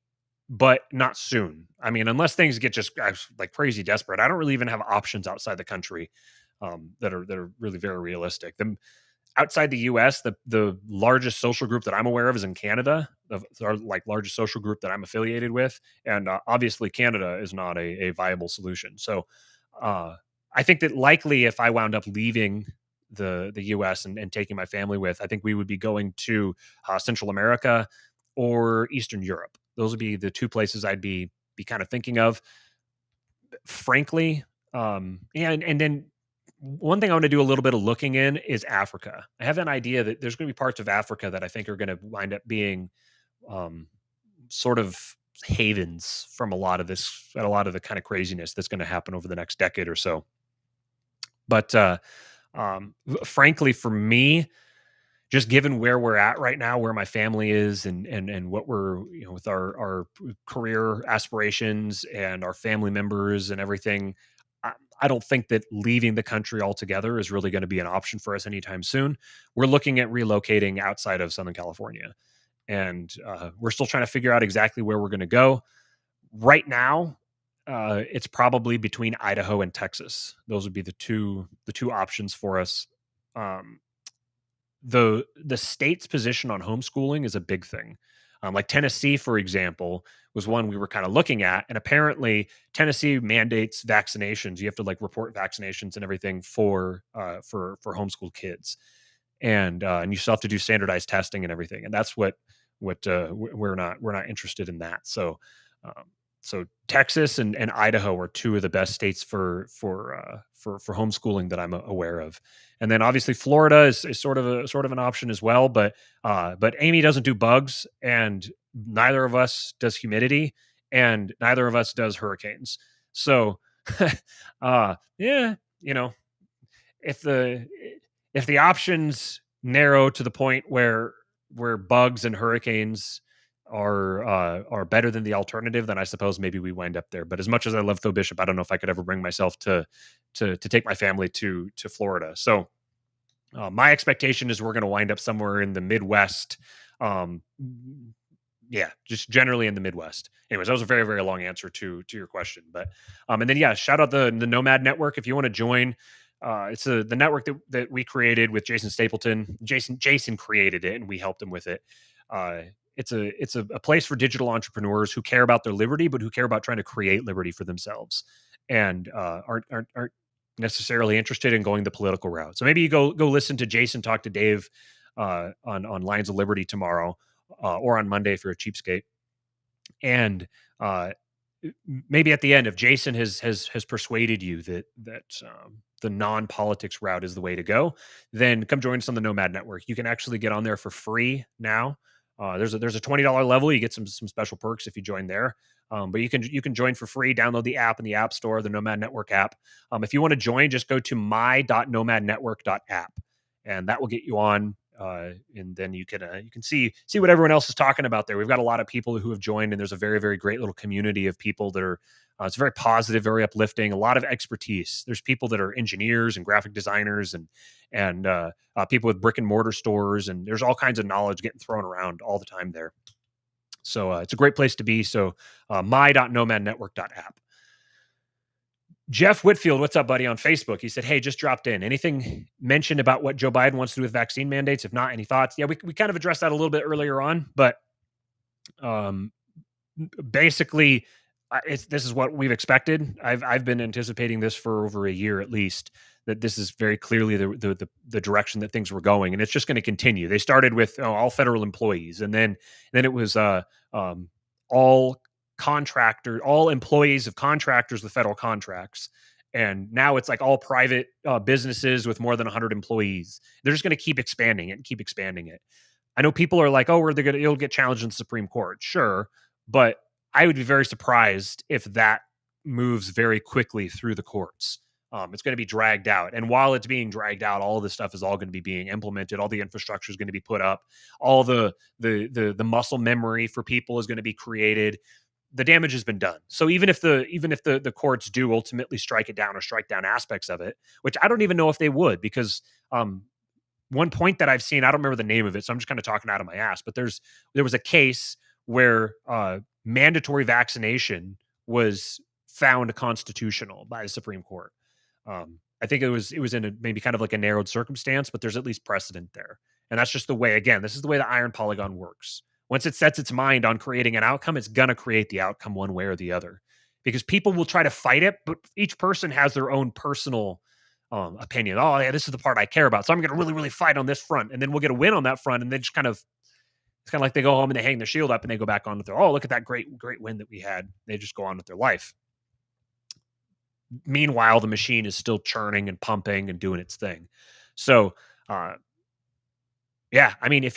but not soon. I mean, unless things get just like crazy desperate, I don't really even have options outside the country that are really very realistic. Outside the U.S., the largest social group that I'm aware of is in Canada, our largest social group that I'm affiliated with, and obviously Canada is not a viable solution. So I think that likely if I wound up leaving the U.S. and taking my family with, I think we would be going to Central America or Eastern Europe. Those would be the two places I'd be kind of thinking of. Frankly, and then one thing I want to do a little bit of looking in is Africa. I have an idea that there's going to be parts of Africa that I think are going to wind up being sort of havens from a lot of the kind of craziness that's going to happen over the next decade or so. But frankly, for me, just given where we're at right now, where my family is and what we're, with our career aspirations and our family members and everything, I don't think that leaving the country altogether is really going to be an option for us anytime soon. We're looking at relocating outside of Southern California, and we're still trying to figure out exactly where we're going to go. Right now, it's probably between Idaho and Texas. Those would be the two options for us. The state's position on homeschooling is a big thing. Like Tennessee, for example, was one we were kind of looking at, and apparently Tennessee mandates vaccinations. You have to report vaccinations and everything for homeschooled kids, and you still have to do standardized testing and everything. And that's what we're not interested in that. So So Texas and Idaho are two of the best states for homeschooling that I'm aware of. And then obviously Florida is sort of an option as well. But Amy doesn't do bugs, and neither of us does humidity, and neither of us does hurricanes. So yeah, if the options narrow to the point where bugs and hurricanes are better than the alternative, then I suppose maybe we wind up there. But as much as I love Tho Bishop, I don't know if I could ever bring myself to take my family to Florida. So my expectation is we're going to wind up somewhere in the Midwest. Um, yeah, just generally in the Midwest. Anyways, that was a very, very long answer to your question. But and then yeah, shout out the Nomad Network if you want to join. It's the network that we created with Jason Stapleton. Jason created it, and we helped him with it. It's a place for digital entrepreneurs who care about their liberty, but who care about trying to create liberty for themselves, and aren't necessarily interested in going the political route. So maybe you go listen to Jason talk to Dave on Lions of Liberty tomorrow, or on Monday for a cheapskate, and maybe at the end, if Jason has persuaded you that the non-politics route is the way to go, then come join us on the Nomad Network. You can actually get on there for free now. There's a $20 level. You get some special perks if you join there. But you can join for free. Download the app in the App Store, the Nomad Network app. If you want to join, just go to my.nomadnetwork.app, and that will get you on. And then you can see what everyone else is talking about there. We've got a lot of people who have joined, and there's a very, very great little community of people that are. It's very positive, very uplifting. A lot of expertise. There's people that are engineers and graphic designers, and people with brick and mortar stores, and there's all kinds of knowledge getting thrown around all the time there. So it's a great place to be. So my.nomadnetwork.app. Jeff Whitfield, what's up, buddy, on Facebook? He said, hey, just dropped in. Anything mentioned about what Joe Biden wants to do with vaccine mandates? If not, any thoughts? Yeah, we kind of addressed that a little bit earlier on, but basically, this is what we've expected. I've been anticipating this for over a year at least, that this is very clearly the direction that things were going, and it's just going to continue. They started with all federal employees, and then it was all employees of contractors with federal contracts, and now it's like all private businesses with more than 100 employees. They're just going to keep expanding it. I know people are like, oh, it'll get challenged in the Supreme Court. Sure, but I would be very surprised if that moves very quickly through the courts. It's going to be dragged out, and while it's being dragged out, all this stuff is all going to be being implemented. All the infrastructure is going to be put up. All the muscle memory for people is going to be created. The damage has been done. So even if the courts do ultimately strike it down or strike down aspects of it, which I don't even know if they would, because one point that I've seen, I don't remember the name of it, so I'm just kind of talking out of my ass, but there was a case where mandatory vaccination was found constitutional by the Supreme Court. I think it was in maybe kind of like a narrowed circumstance, but there's at least precedent there. And that's just the way, again, this is the way the Iron Polygon works. Once it sets its mind on creating an outcome, it's going to create the outcome one way or the other, because people will try to fight it, but each person has their own personal opinion. Oh, yeah, this is the part I care about, so I'm going to really, really fight on this front, and then we'll get a win on that front, and then just kind of, it's kind of like they go home and they hang their shield up and they go back on with their, oh, look at that great win that we had. They just go on with their life. Meanwhile, the machine is still churning and pumping and doing its thing. So, yeah, I mean,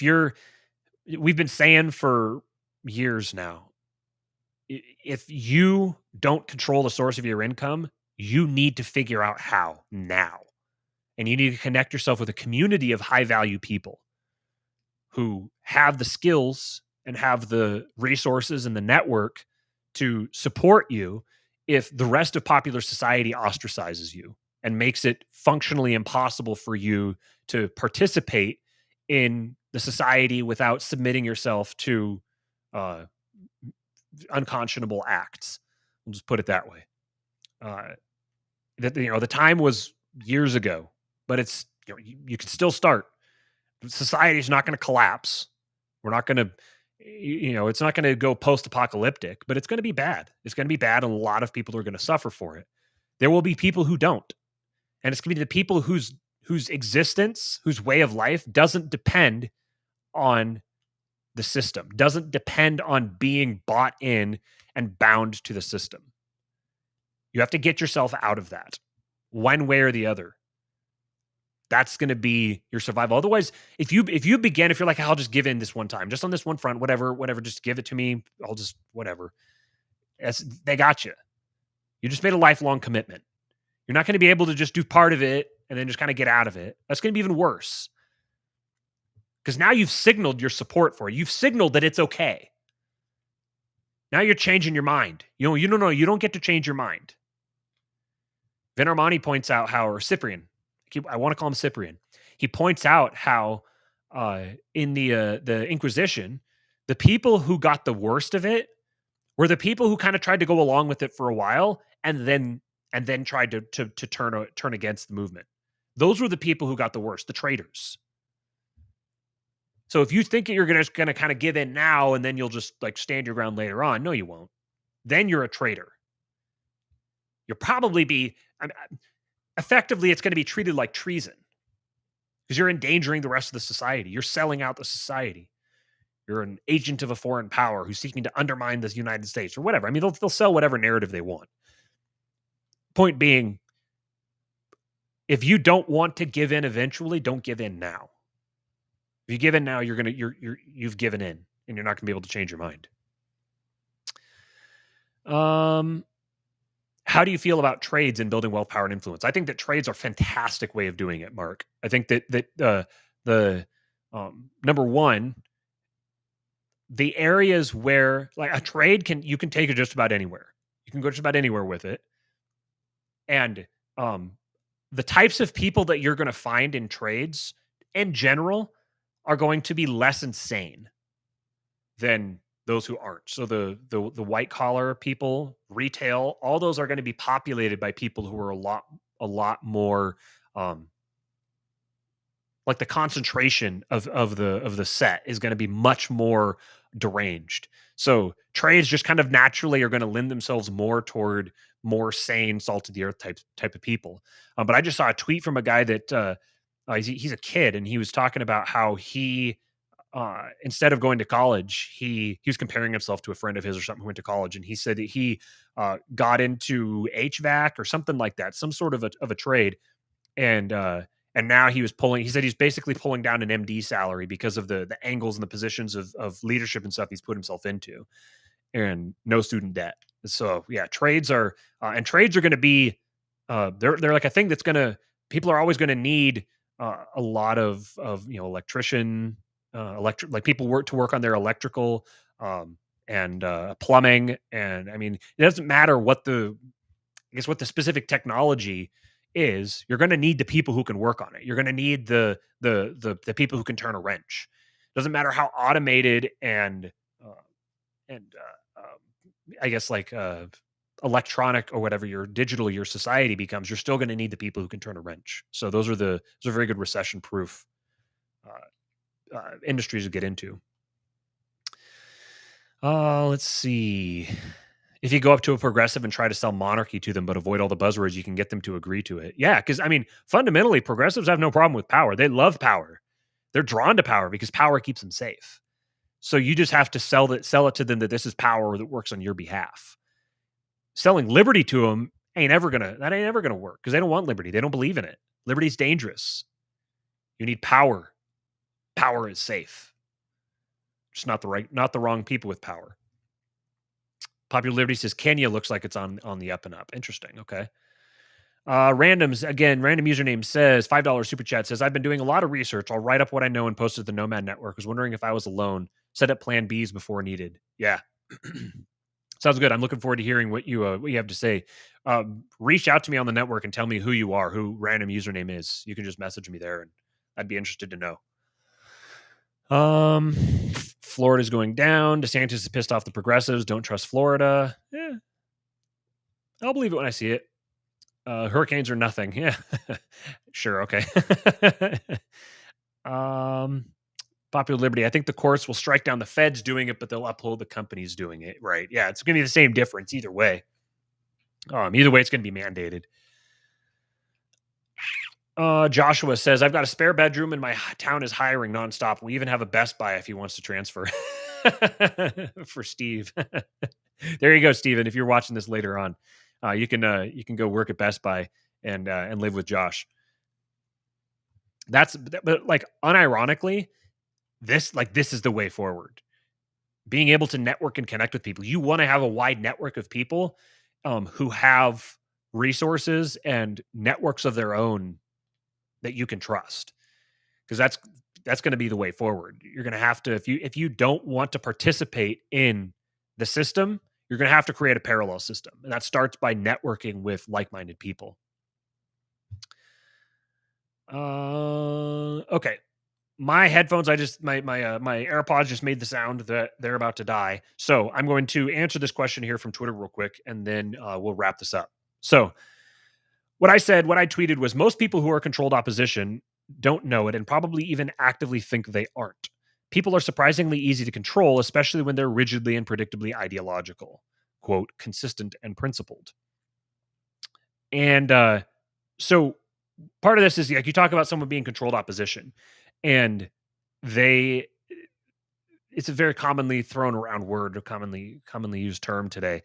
we've been saying for years now, if you don't control the source of your income, you need to figure out how now. And you need to connect yourself with a community of high value people who have the skills and have the resources and the network to support you if the rest of popular society ostracizes you and makes it functionally impossible for you to participate in the society without submitting yourself to unconscionable acts. We'll just put it that way. The time was years ago, but it's, you can still start. Society is not going to collapse. We're not going to, it's not going to go post-apocalyptic, but it's going to be bad. It's going to be bad, and a lot of people are going to suffer for it. There will be people who don't, and it's going to be the people whose existence, whose way of life doesn't depend on the system, doesn't depend on being bought in and bound to the system. You have to get yourself out of that one way or the other. That's going to be your survival. Otherwise, if you're like, I'll just give in this one time, just on this one front, whatever, just give it to me. I'll just, whatever. They got you. You just made a lifelong commitment. You're not going to be able to just do part of it and then just kind of get out of it. That's going to be even worse. Because now you've signaled your support for it. You've signaled that it's okay. Now you're changing your mind. You don't get to change your mind. Vin Armani points out how, or Cyprian, I want to call him Cyprian. He points out how in the Inquisition, the people who got the worst of it were the people who kind of tried to go along with it for a while and then tried to turn against the movement. Those were the people who got the worst, the traitors. So if you think you're going to kind of give in now and then you'll just like stand your ground later on, no, you won't. Then you're a traitor. You'll probably be, effectively, it's going to be treated like treason because you're endangering the rest of the society. You're selling out the society. You're an agent of a foreign power who's seeking to undermine the United States or whatever. I mean, they'll sell whatever narrative they want. Point being, if you don't want to give in eventually, don't give in now. If you give in now, you've given in, and you're not going to be able to change your mind. How do you feel about trades in building wealth, power, and influence? I think that trades are a fantastic way of doing it, Mark. I think that the number one, the areas where like a trade you can take it just about anywhere. You can go just about anywhere with it, and the types of people that you're going to find in trades in general are going to be less insane than those who aren't. So the white collar people, retail, all those are going to be populated by people who are a lot more like the concentration of the set is going to be much more deranged. So trades just kind of naturally are going to lend themselves more toward more sane, salt of the earth type of people. But I just saw a tweet from a guy that he's a kid, and he was talking about how he instead of going to college, he was comparing himself to a friend of his or something who went to college, and he said that he got into HVAC or something like that, some sort of a trade, and now he said he's basically pulling down an MD salary because of the angles and the positions of leadership and stuff he's put himself into, and no student debt. So yeah, trades are going to be they're like a thing that's going to, people are always going to need a lot of electrician, like people work on their electrical and plumbing, and I mean it doesn't matter what the specific technology is. You're going to need the people who can work on it. You're going to need the people who can turn a wrench. Doesn't matter how automated and I guess like electronic or whatever your society becomes. You're still going to need the people who can turn a wrench. So those are very good recession proof industries to get into. Let's see. If you go up to a progressive and try to sell monarchy to them, but avoid all the buzzwords, you can get them to agree to it. Yeah, because I mean, fundamentally, progressives have no problem with power. They love power. They're drawn to power because power keeps them safe. So you just have to sell it to them that this is power that works on your behalf. Selling liberty to them ain't ever gonna work because they don't want liberty. They don't believe in it. Liberty's dangerous. You need power. Power is safe. Just not the wrong people with power. Popular Liberty says Kenya looks like it's on the up and up. Interesting. Okay. Randoms again. Random username says $5 super chat says I've been doing a lot of research. I'll write up what I know and post it to the Nomad Network. Was wondering if I was alone. Set up plan Bs before needed. Yeah. Sounds good. I'm looking forward to hearing what you have to say. Reach out to me on the network and tell me who you are, who random username is. You can just message me there, and I'd be interested to know. Florida's going down. DeSantis is pissed off the progressives. Don't trust Florida. Yeah, I'll believe it when I see it. Hurricanes are nothing. Yeah, sure. Okay. Popular Liberty. I think the courts will strike down the feds doing it, but they'll uphold the companies doing it. Right. Yeah. It's going to be the same difference either way. Either way, it's going to be mandated. Joshua says, I've got a spare bedroom and my town is hiring nonstop. We even have a Best Buy if he wants to transfer for Steve. There you go, Steven. If you're watching this later on, you can go work at Best Buy and live with Josh. But like unironically, this is the way forward. Being able to network and connect with people. You want to have a wide network of people who have resources and networks of their own that you can trust, because that's going to be the way forward. You're going to have to, if you don't want to participate in the system, you're going to have to create a parallel system, and that starts by networking with like-minded people. Okay, my headphones, my AirPods just made the sound that they're about to die. So I'm going to answer this question here from Twitter real quick, and then we'll wrap this up. So what I tweeted was, most people who are controlled opposition don't know it and probably even actively think they aren't. People are surprisingly easy to control, especially when they're rigidly and predictably ideological, quote, consistent and principled. And so part of this is, like, you talk about someone being controlled opposition, and it's a very commonly thrown around word, or commonly used term today.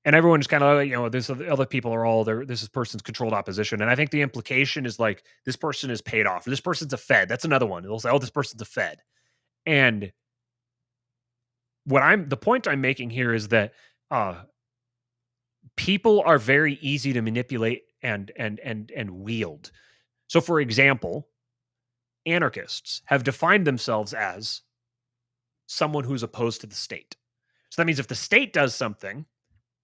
And everyone's kind of, this other people are all there. This person's controlled opposition. And I think the implication is like, this person is paid off. This person's a Fed. That's another one. They'll say, oh, this person's a Fed. And the point I'm making here is that people are very easy to manipulate and wield. So for example, anarchists have defined themselves as someone who's opposed to the state. So that means if the state does something,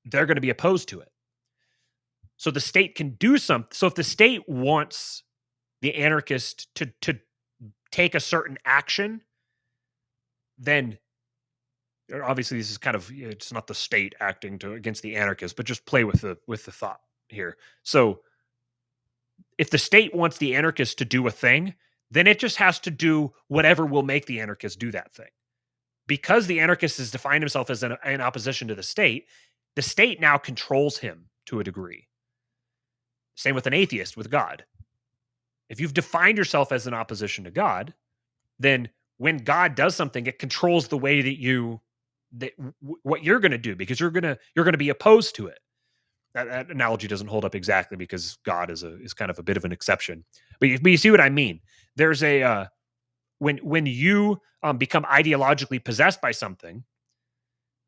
they're going to be opposed to it. So the state can do something. So if the state wants the anarchist to take a certain action, then obviously this is kind of, it's not the state acting against the anarchist, but just play with the thought here. So if the state wants the anarchist to do a thing, then it just has to do whatever will make the anarchist do that thing. Because the anarchist has defined himself as in opposition to the state now controls him to a degree. Same with an atheist with God. If you've defined yourself as an opposition to God, then when God does something, it controls the way what you're going to do, because you're going to be opposed to it. That analogy doesn't hold up exactly, because God is kind of a bit of an exception. But you see what I mean? There's when you become ideologically possessed by something,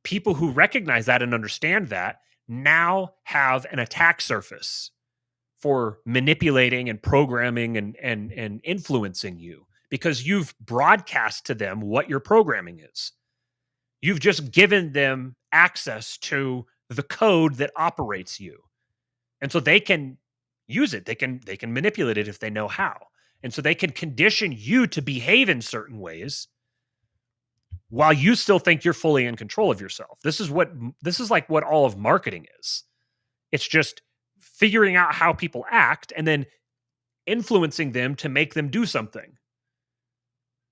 people who recognize that and understand that now have an attack surface for manipulating and programming and influencing you, because you've broadcast to them what your programming is. You've just given them access to the code that operates you. And so they can use it. They can manipulate it if they know how. And so they can condition you to behave in certain ways while you still think you're fully in control of yourself. This is like what all of marketing is. It's just figuring out how people act and then influencing them to make them do something.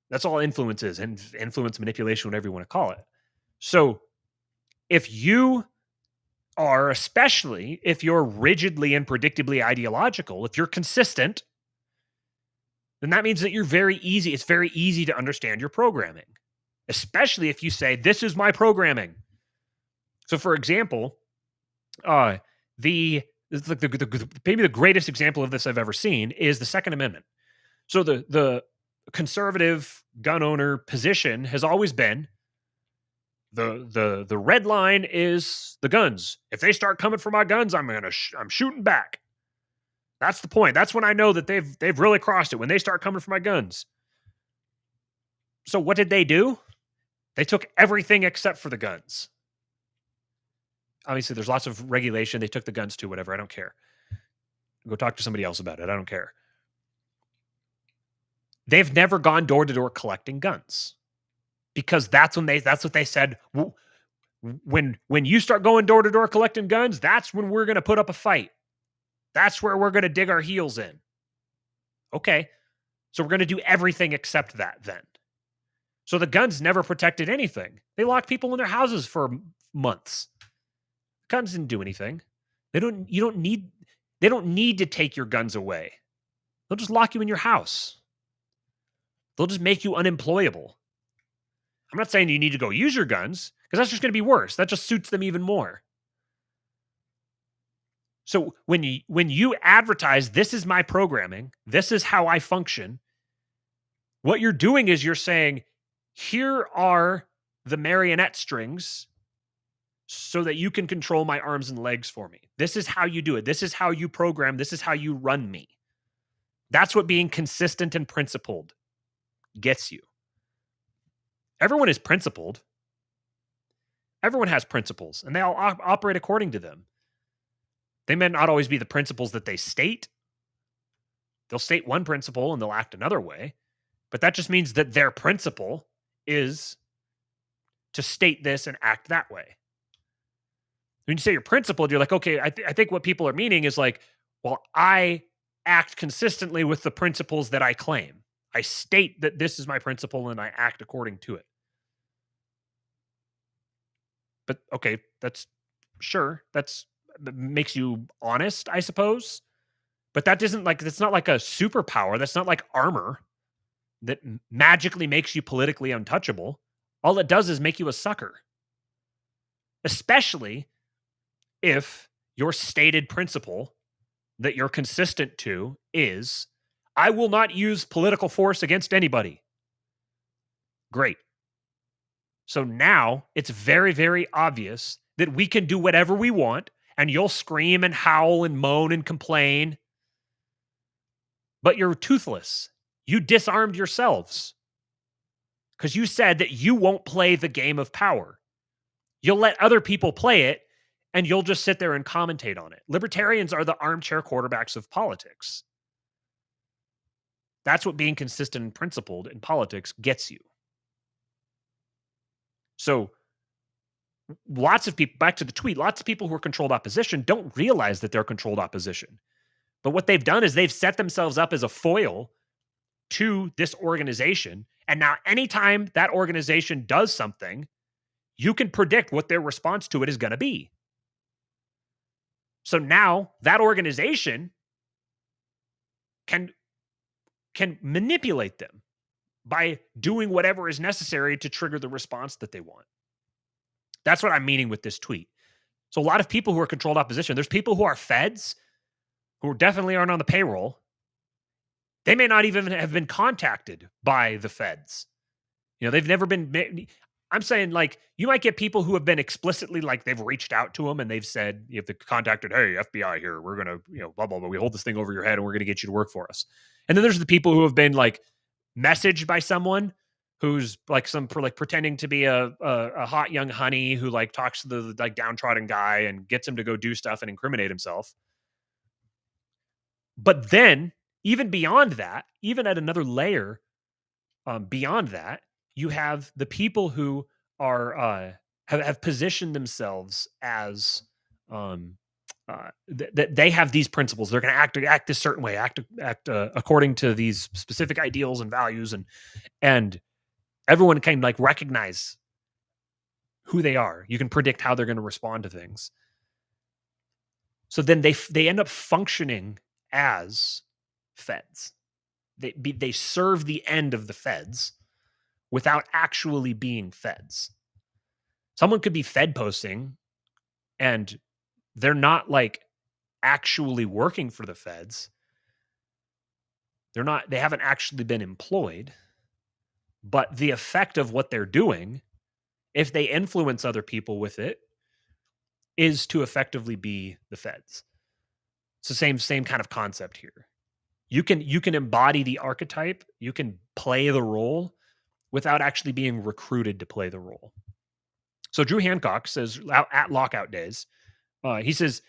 That's all influence is, and influence, manipulation, whatever you want to call it. So if you are, especially if you're rigidly and predictably ideological, if you're consistent, then that means that it's very easy to understand your programming, especially if you say, this is my programming. So for example, maybe the greatest example of this I've ever seen is the Second Amendment. So the conservative gun owner position has always been, the red line is the guns. If they start coming for my guns, I'm shooting back. That's the point. That's when I know that they've really crossed it, when they start coming for my guns. So what did they do? They took everything except for the guns. Obviously, there's lots of regulation. They took the guns too, whatever. I don't care. Go talk to somebody else about it. I don't care. They've never gone door to door collecting guns, because that's what they said. When you start going door to door collecting guns, that's when we're going to put up a fight. That's where we're going to dig our heels in. Okay. So we're going to do everything except that then. So the guns never protected anything. They locked people in their houses for months. Guns didn't do anything. They don't need to take your guns away. They'll just lock you in your house. They'll just make you unemployable. I'm not saying you need to go use your guns, because that's just going to be worse. That just suits them even more. So when you advertise, this is my programming, this is how I function, what you're doing is you're saying, here are the marionette strings so that you can control my arms and legs for me. This is how you do it. This is how you program. This is how you run me. That's what being consistent and principled gets you. Everyone is principled. Everyone has principles, and they all operate according to them. They may not always be the principles that they state. They'll state one principle and they'll act another way, but that just means that their principle is to state this and act that way. When you say you're principled, you're like, okay, I think what people are meaning is like, well, I act consistently with the principles that I claim. I state that this is my principle and I act according to it. But okay, that makes you honest, I suppose. But that's not like a superpower. That's not like armor that magically makes you politically untouchable. All it does is make you a sucker. Especially if your stated principle that you're consistent to is, I will not use political force against anybody. Great. So now it's very, very obvious that we can do whatever we want, and you'll scream and howl and moan and complain, but you're toothless. You disarmed yourselves because you said that you won't play the game of power. You'll let other people play it, and you'll just sit there and commentate on it. Libertarians are the armchair quarterbacks of politics. That's what being consistent and principled in politics gets you. So lots of people, back to the tweet, lots of people who are controlled opposition don't realize that they're controlled opposition. But what they've done is they've set themselves up as a foil to this organization. And now anytime that organization does something, you can predict what their response to it is going to be. So now that organization can manipulate them by doing whatever is necessary to trigger the response that they want. That's what I'm meaning with this tweet. So a lot of people who are controlled opposition, there's people who are feds who definitely aren't on the payroll. They may not even have been contacted by the feds. They've never been. I'm saying, like, you might get people who have been explicitly, like, they've reached out to them and they've said, if they contacted, hey, FBI here, we're going to, blah, blah, blah. We hold this thing over your head and we're going to get you to work for us. And then there's the people who have been, like, messaged by someone who's like pretending to be a hot young honey who like talks to the like downtrodden guy and gets him to go do stuff and incriminate himself. But then even beyond that, even at another layer beyond that, you have the people who are have positioned themselves as that they have these principles. They're going to act this certain way, act according to these specific ideals and values, and everyone can like recognize who they are. You can predict how they're going to respond to things. So then they end up functioning as feds. They serve the end of the feds without actually being feds. Someone could be fed posting and they're not like actually working for the feds. They haven't actually been employed, but the effect of what they're doing, if they influence other people with it, is to effectively be the feds. It's the same kind of concept here. You can embody the archetype, you can play the role without actually being recruited to play the role. So Drew Hancock says at lockout days, he says,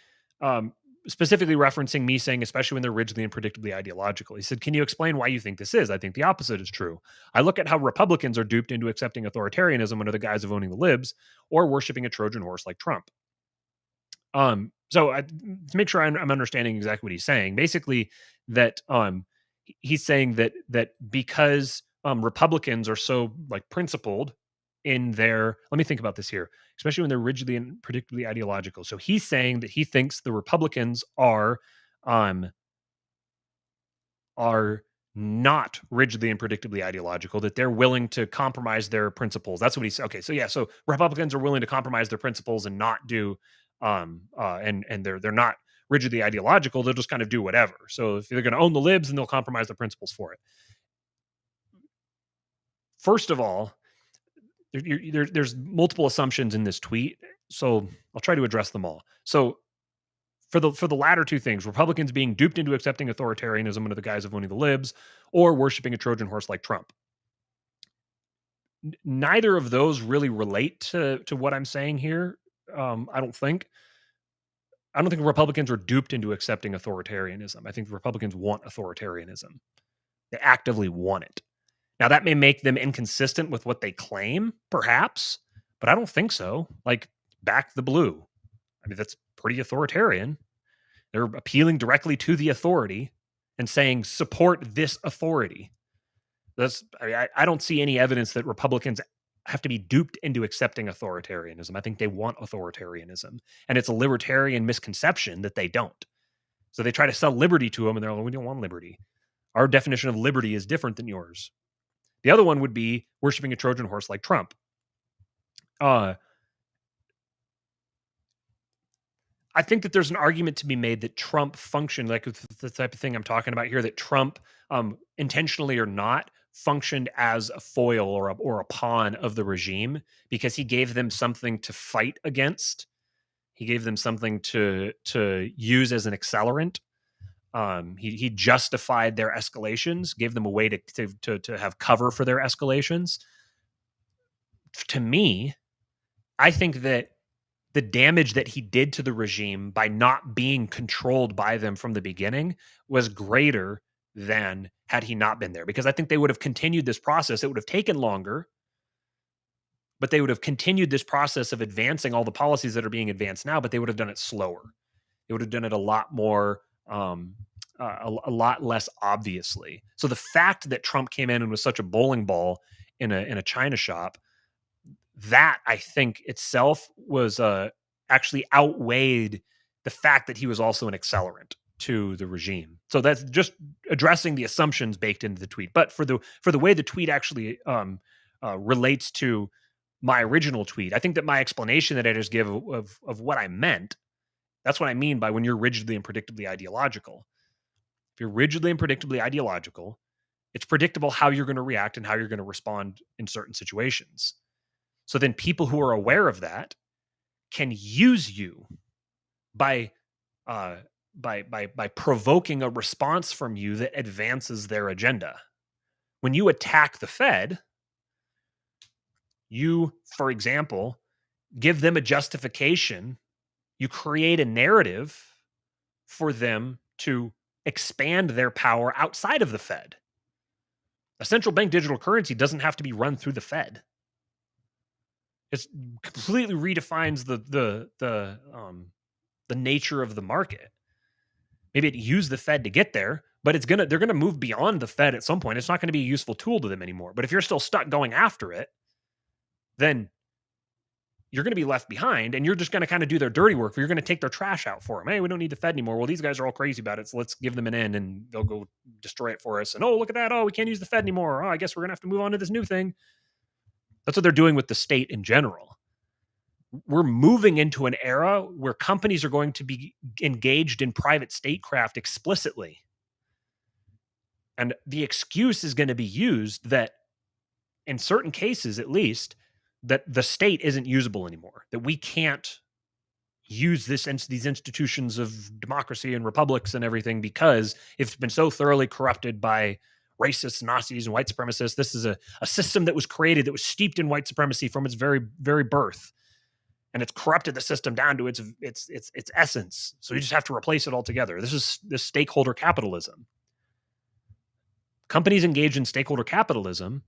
specifically referencing me saying, especially when they're rigidly and predictably ideological, he said, can you explain why you think this is? I think the opposite is true. I look at how Republicans are duped into accepting authoritarianism under the guise of owning the libs or worshiping a Trojan horse like Trump. To make sure I'm understanding exactly what he's saying, basically that he's saying that because Republicans are so like principled in their, let me think about this here, especially when they're rigidly and predictably ideological. So he's saying that he thinks the Republicans are are not rigidly and predictably ideological, that they're willing to compromise their principles. That's what he said. Okay, so yeah, so Republicans are willing to compromise their principles and not do and they're not rigidly ideological, they'll just kind of do whatever. So if they're going to own the libs, then they'll compromise their principles for it. First of all, there's multiple assumptions in this tweet, so I'll try to address them all. So for the latter two things, Republicans being duped into accepting authoritarianism under the guise of owning the libs, or worshiping a Trojan horse like Trump. Neither of those really relate to what I'm saying here. I don't think Republicans are duped into accepting authoritarianism. I think the Republicans want authoritarianism. They actively want it. Now, that may make them inconsistent with what they claim, perhaps, but I don't think so. Like, back the blue. I mean, that's pretty authoritarian. They're appealing directly to the authority and saying, support this authority. I don't see any evidence that Republicans have to be duped into accepting authoritarianism. I think they want authoritarianism. And it's a libertarian misconception that they don't. So they try to sell liberty to them, and they're like, we don't want liberty. Our definition of liberty is different than yours. The other one would be worshiping a Trojan horse like Trump. I think that there's an argument to be made that Trump functioned, like the type of thing I'm talking about here, that Trump, intentionally or not, functioned as a foil or a pawn of the regime because he gave them something to fight against. He gave them something to use as an accelerant. He justified their escalations, gave them a way to have cover for their escalations. To me, I think that the damage that he did to the regime by not being controlled by them from the beginning was greater than had he not been there, because I think they would have continued this process. It would have taken longer, but they would have continued this process of advancing all the policies that are being advanced now, but they would have done it slower. They would have done it a lot more, a lot less obviously. So the fact that Trump came in and was such a bowling ball in a China shop, that I think itself was actually outweighed the fact that he was also an accelerant to the regime. So that's just addressing the assumptions baked into the tweet. But for the way the tweet actually relates to my original tweet, I think that my explanation that I just give of what I meant, that's what I mean by when you're rigidly and predictably ideological. If you're rigidly and predictably ideological, it's predictable how you're going to react and how you're going to respond in certain situations. So then people who are aware of that can use you by provoking a response from you that advances their agenda. When you attack the Fed, you, for example, give them a justification. You create a narrative for them to expand their power outside of the Fed. A central bank digital currency doesn't have to be run through the Fed. It completely redefines the nature of the market. Maybe it used the Fed to get there, but they're gonna move beyond the Fed at some point. It's not going to be a useful tool to them anymore. But if you're still stuck going after it, then you're going to be left behind, and you're just going to kind of do their dirty work. You're going to take their trash out for them. Hey, we don't need the Fed anymore. Well, these guys are all crazy about it, so let's give them an end, and they'll go destroy it for us. And oh, look at that. Oh, we can't use the Fed anymore. Oh, I guess we're going to have to move on to this new thing. That's what they're doing with the state in general. We're moving into an era where companies are going to be engaged in private statecraft explicitly. And the excuse is going to be used that, in certain cases at least, that the state isn't usable anymore, that we can't use these institutions of democracy and republics and everything because it's been so thoroughly corrupted by racists, Nazis, and white supremacists. This is a system that was created that was steeped in white supremacy from its very, very birth. And it's corrupted the system down to its essence. So you just have to replace it altogether. This is this stakeholder capitalism. Companies engaged in stakeholder capitalism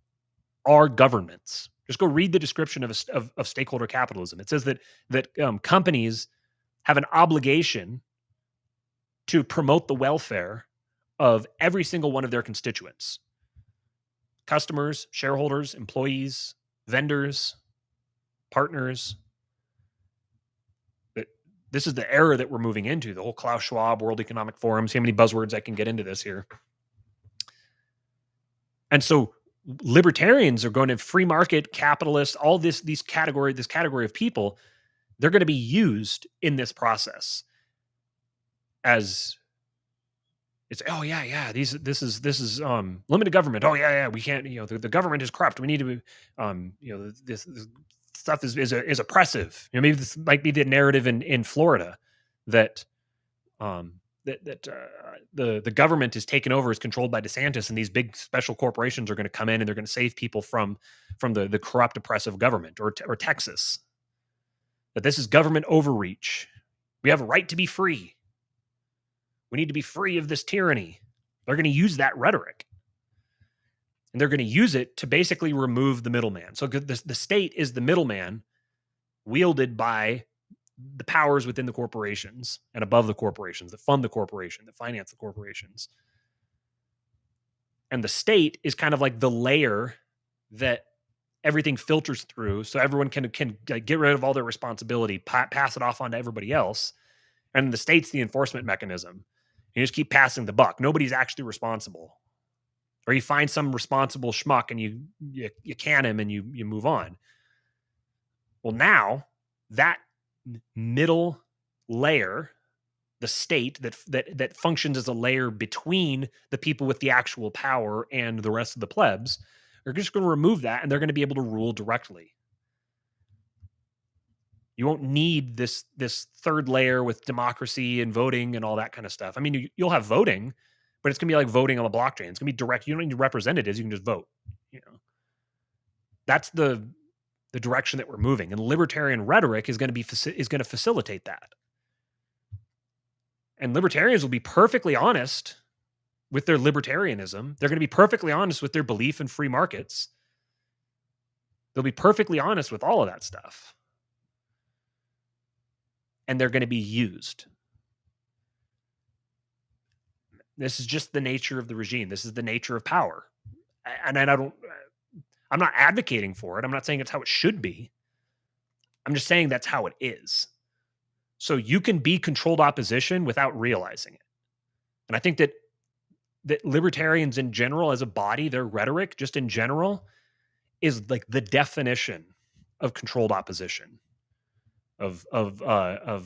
are governments. Just go read the description of stakeholder capitalism. It says that companies have an obligation to promote the welfare of every single one of their constituents: customers, shareholders, employees, vendors, partners. This is the era that we're moving into, the whole Klaus Schwab, World Economic Forum. See how many buzzwords I can get into this here. And so libertarians are going to free market capitalists, all this category of people, they're going to be used in this process as it's, oh yeah, this is limited government. Oh yeah, we can't, the government is corrupt. We need to this stuff is oppressive. Maybe this might be the narrative in Florida that the government is taken over, is controlled by DeSantis, and these big special corporations are going to come in and they're going to save people from the corrupt, oppressive government, or Texas. That this is government overreach. We have a right to be free. We need to be free of this tyranny. They're going to use that rhetoric. And they're going to use it to basically remove the middleman. So the state is the middleman wielded by the powers within the corporations and above the corporations that fund the corporation, that finance the corporations. And the state is kind of like the layer that everything filters through, so everyone can get rid of all their responsibility, pass it off onto everybody else. And the state's the enforcement mechanism. You just keep passing the buck. Nobody's actually responsible. Or you find some responsible schmuck and you can him and you move on. Well, now that middle layer, the state that functions as a layer between the people with the actual power and the rest of the plebs, are just going to remove that, and they're going to be able to rule directly. You won't need this third layer with democracy and voting and all that kind of stuff. I mean, you'll have voting, but it's going to be like voting on the blockchain. It's going to be direct. You don't need representatives. You can just vote. That's the direction that we're moving, and libertarian rhetoric is going to facilitate that. And libertarians will be perfectly honest with their libertarianism. They're going to be perfectly honest with their belief in free markets. They'll be perfectly honest with all of that stuff. And they're going to be used. This is just the nature of the regime. This is the nature of power. And I'm not advocating for it. I'm not saying it's how it should be. I'm just saying that's how it is. So you can be controlled opposition without realizing it. And I think that libertarians in general, as a body, their rhetoric just in general is like the definition of controlled opposition. Of I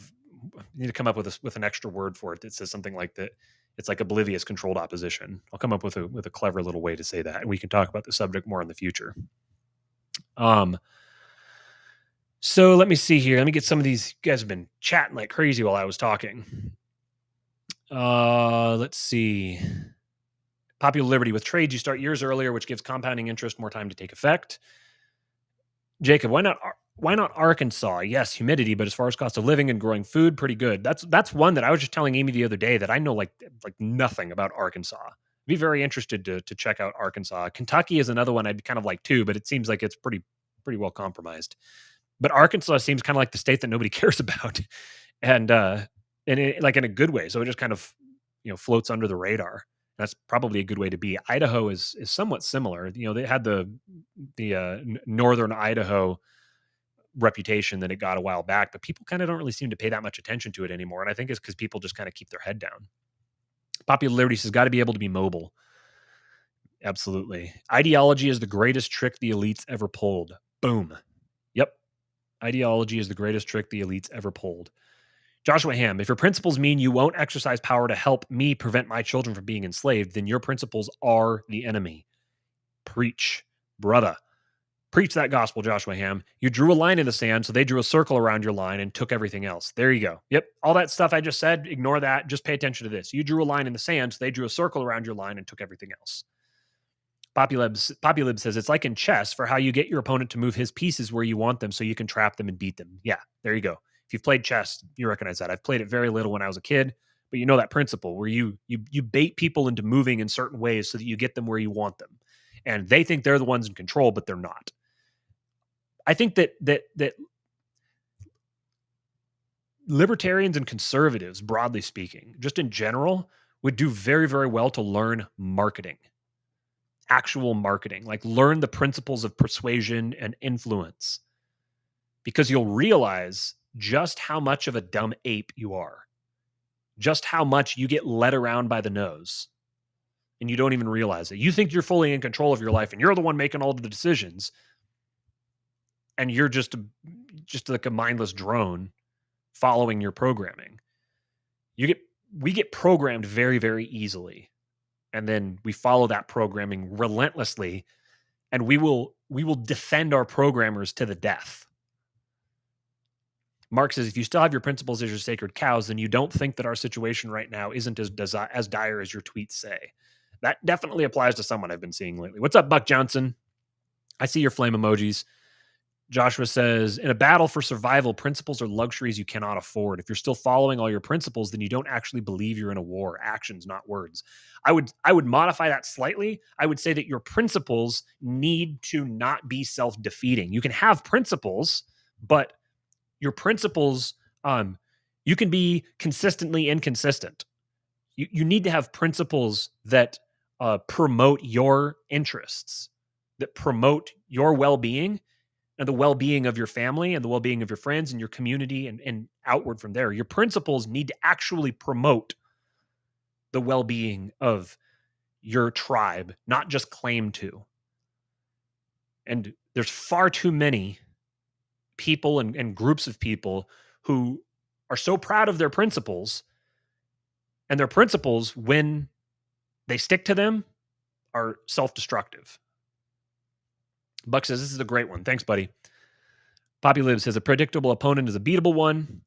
need to come up with an extra word for it that says something like that. It's like oblivious controlled opposition. I'll come up with a clever little way to say that, and we can talk about the subject more in the future. So let me see here. Let me get some of these. You guys have been chatting like crazy while I was talking. Let's see. Popular Liberty. With trades, you start years earlier, which gives compounding interest more time to take effect. Jacob, why not Arkansas? Yes, humidity, but as far as cost of living and growing food, pretty good. That's one that I was just telling Amy the other day that I know like nothing about Arkansas. I'd be very interested to check out Arkansas. Kentucky is another one I'd kind of like too, but it seems like it's pretty well compromised. But Arkansas seems kind of like the state that nobody cares about, and like in a good way. So it just kind of floats under the radar. That's probably a good way to be. Idaho is somewhat similar. They had the northern Idaho reputation that it got a while back, but people kind of don't really seem to pay that much attention to it anymore. And I think it's because people just kind of keep their head down. Popular Liberty has got to be able to be mobile. Absolutely. Ideology is the greatest trick the elites ever pulled. Boom. Yep. Ideology is the greatest trick the elites ever pulled. Joshua Ham, if your principles mean you won't exercise power to help me prevent my children from being enslaved, then your principles are the enemy. Preach, brother. Preach that gospel, Joshua Ham. You drew a line in the sand, so they drew a circle around your line and took everything else. There you go. Yep. All that stuff I just said, ignore that. Just pay attention to this. You drew a line in the sand, so they drew a circle around your line and took everything else. Populib says, it's like in chess for how you get your opponent to move his pieces where you want them so you can trap them and beat them. Yeah, there you go. If you've played chess, you recognize that. I've played it very little when I was a kid, but you know that principle where you bait people into moving in certain ways so that you get them where you want them. And they think they're the ones in control, but they're not. I think that libertarians and conservatives, broadly speaking, just in general, would do very, very well to learn marketing. Actual marketing, like learn the principles of persuasion and influence, because you'll realize just how much of a dumb ape you are, just how much you get led around by the nose. and you don't even realize it. You think you're fully in control of your life and you're the one making all the decisions, and you're just like a mindless drone following your programming. We get programmed very, very easily, and then we follow that programming relentlessly, and we will defend our programmers to the death. Mark says, if you still have your principles as your sacred cows, then you don't think that our situation right now isn't as dire as your tweets say. That definitely applies to someone I've been seeing lately. What's up, Buck Johnson? I see your flame emojis. Joshua says, in a battle for survival, principles are luxuries you cannot afford. If you're still following all your principles, then you don't actually believe you're in a war. Actions, not words. I would modify that slightly. I would say that your principles need to not be self-defeating. You can have principles, but your principles, you can be consistently inconsistent. You need to have principles that promote your interests, that promote your well-being and the well-being of your family and the well-being of your friends and your community, and outward from there. Your principles need to actually promote the well-being of your tribe, not just claim to. And there's far too many people and groups of people who are so proud of their principles, and their principles, when they stick to them, are self-destructive. Buck says, this is a great one. Thanks, buddy. Poppy Live says, a predictable opponent is a beatable one.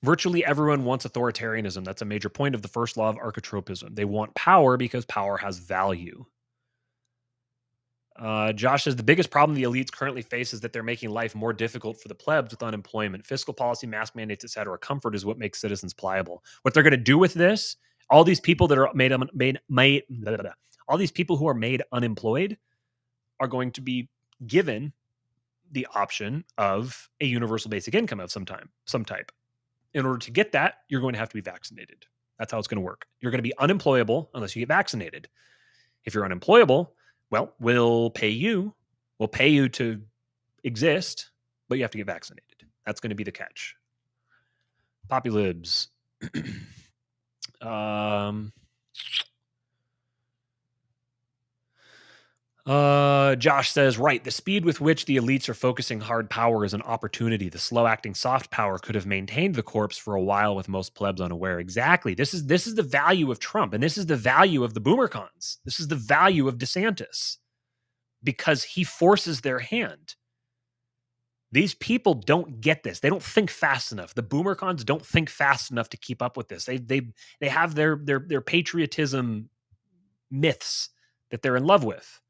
Virtually everyone wants authoritarianism. That's a major point of the first law of archetropism. They want power because power has value. Josh says, the biggest problem the elites currently face is that they're making life more difficult for the plebs with unemployment, fiscal policy, mask mandates, etc. Comfort is what makes citizens pliable. What they're going to do with this, all these people that are all these people who are made unemployed are going to be given the option of a universal basic income of some type. In order to get that, you're going to have to be vaccinated. That's how it's going to work. You're going to be unemployable unless you get vaccinated. If you're unemployable, well, we'll pay you to exist, but you have to get vaccinated. That's going to be the catch. Poppy Libs. Josh says, right, the speed with which the elites are focusing hard power is an opportunity. The slow-acting soft power could have maintained the corpse for a while with most plebs unaware. Exactly. This is the value of Trump, and this is the value of the boomercons. This is the value of DeSantis, because he forces their hand. These people don't get this. They don't think fast enough. The boomercons don't think fast enough to keep up with this. They have their patriotism myths that they're in love with.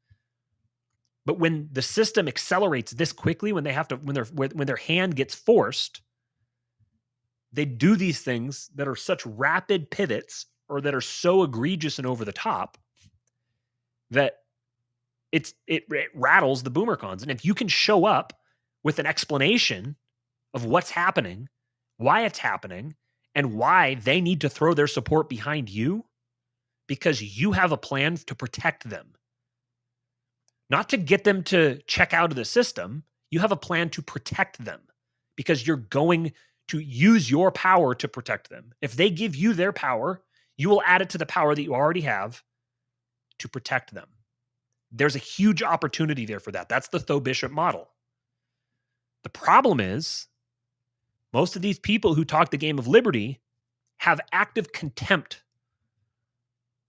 But when the system accelerates this quickly, when their hand gets forced, they do these things that are such rapid pivots, or that are so egregious and over the top, that it rattles the boomercons. And if you can show up with an explanation of what's happening, why it's happening, and why they need to throw their support behind you, because you have a plan to protect them. Not to get them to check out of the system. You have a plan to protect them, because you're going to use your power to protect them. If they give you their power, you will add it to the power that you already have to protect them. There's a huge opportunity there for that. That's the Tho Bishop model. The problem is, most of these people who talk the game of liberty have active contempt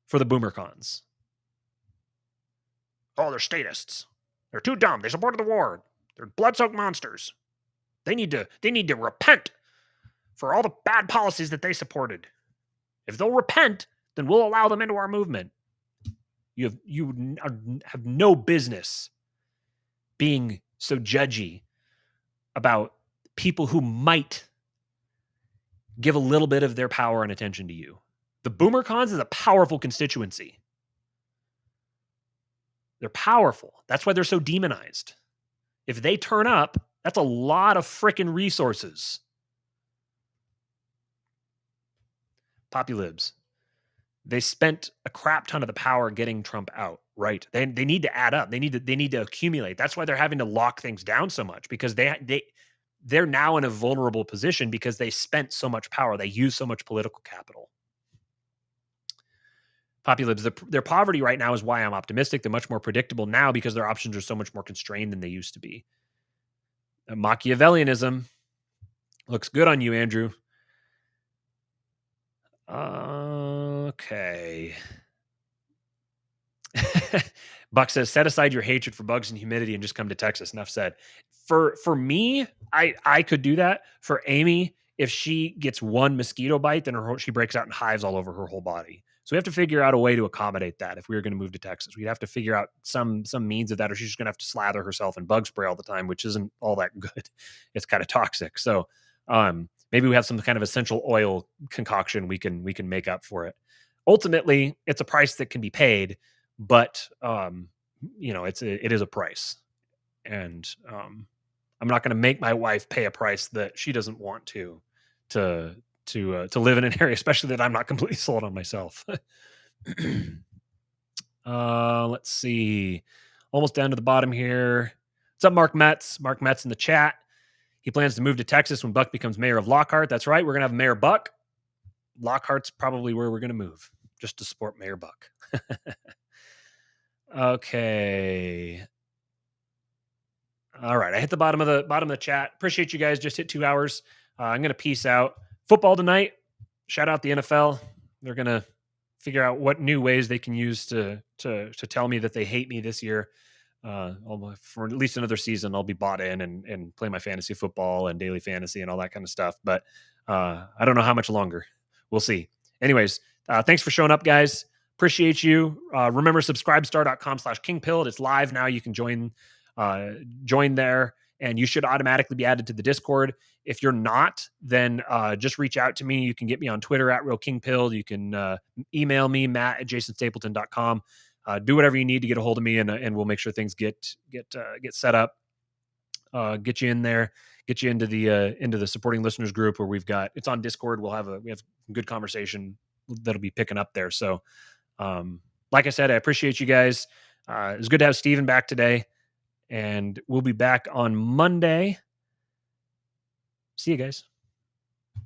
for the boomercons. Oh, they're statists. They're too dumb. They supported the war. They're blood-soaked monsters. They need to repent for all the bad policies that they supported. If they'll repent, then we'll allow them into our movement. You have no business being so judgy about people who might give a little bit of their power and attention to you. The boomercons is a powerful constituency. They're powerful. That's why they're so demonized. If they turn up, that's a lot of frickin' resources. Populibs. They spent a crap ton of the power getting Trump out, right? They need to add up. They need to accumulate. That's why they're having to lock things down so much, because they're now in a vulnerable position because they spent so much power. They use so much political capital. Populibs, their poverty right now is why I'm optimistic. They're much more predictable now because their options are so much more constrained than they used to be. Machiavellianism looks good on you, Andrew. Okay. Buck says, set aside your hatred for bugs and humidity and just come to Texas. Enough said. For me, I could do that. For Amy, if she gets one mosquito bite, then she breaks out in hives all over her whole body. So we have to figure out a way to accommodate that. If we were going to move to Texas, we'd have to figure out some means of that, or she's just going to have to slather herself in bug spray all the time, which isn't all that good. It's kind of toxic. So maybe we have some kind of essential oil concoction we can make up for it. Ultimately, it's a price that can be paid, but it is a price, and I'm not going to make my wife pay a price that she doesn't want to live in an area, especially that I'm not completely sold on myself. Let's see, almost down to the bottom here. What's up, Mark Metz? Mark Metz in the chat. He plans to move to Texas when Buck becomes mayor of Lockhart. That's right. We're going to have Mayor Buck. Lockhart's probably where we're going to move, just to support Mayor Buck. Okay. All right. I hit the bottom of the chat. Appreciate you guys. Just hit 2 hours. I'm going to peace out. Football tonight. Shout out the NFL. They're going to figure out what new ways they can use to tell me that they hate me this year. For at least another season, I'll be bought in and play my fantasy football and daily fantasy and all that kind of stuff. But I don't know how much longer. We'll see. Anyways, thanks for showing up, guys. Appreciate you. Remember, subscribestar.com/kingpilled. It's live now. You can join there, and you should automatically be added to the Discord. If you're not, then just reach out to me. You can get me on Twitter @RealKingPilled. You can email me, matt@jasonstapleton.com. Do whatever you need to get a hold of me, and we'll make sure things get set up. Get you in there, get you into the supporting listeners group where it's on Discord. We have good conversation that'll be picking up there. So, like I said, I appreciate you guys. It was good to have Steven back today, and we'll be back on Monday. See you guys.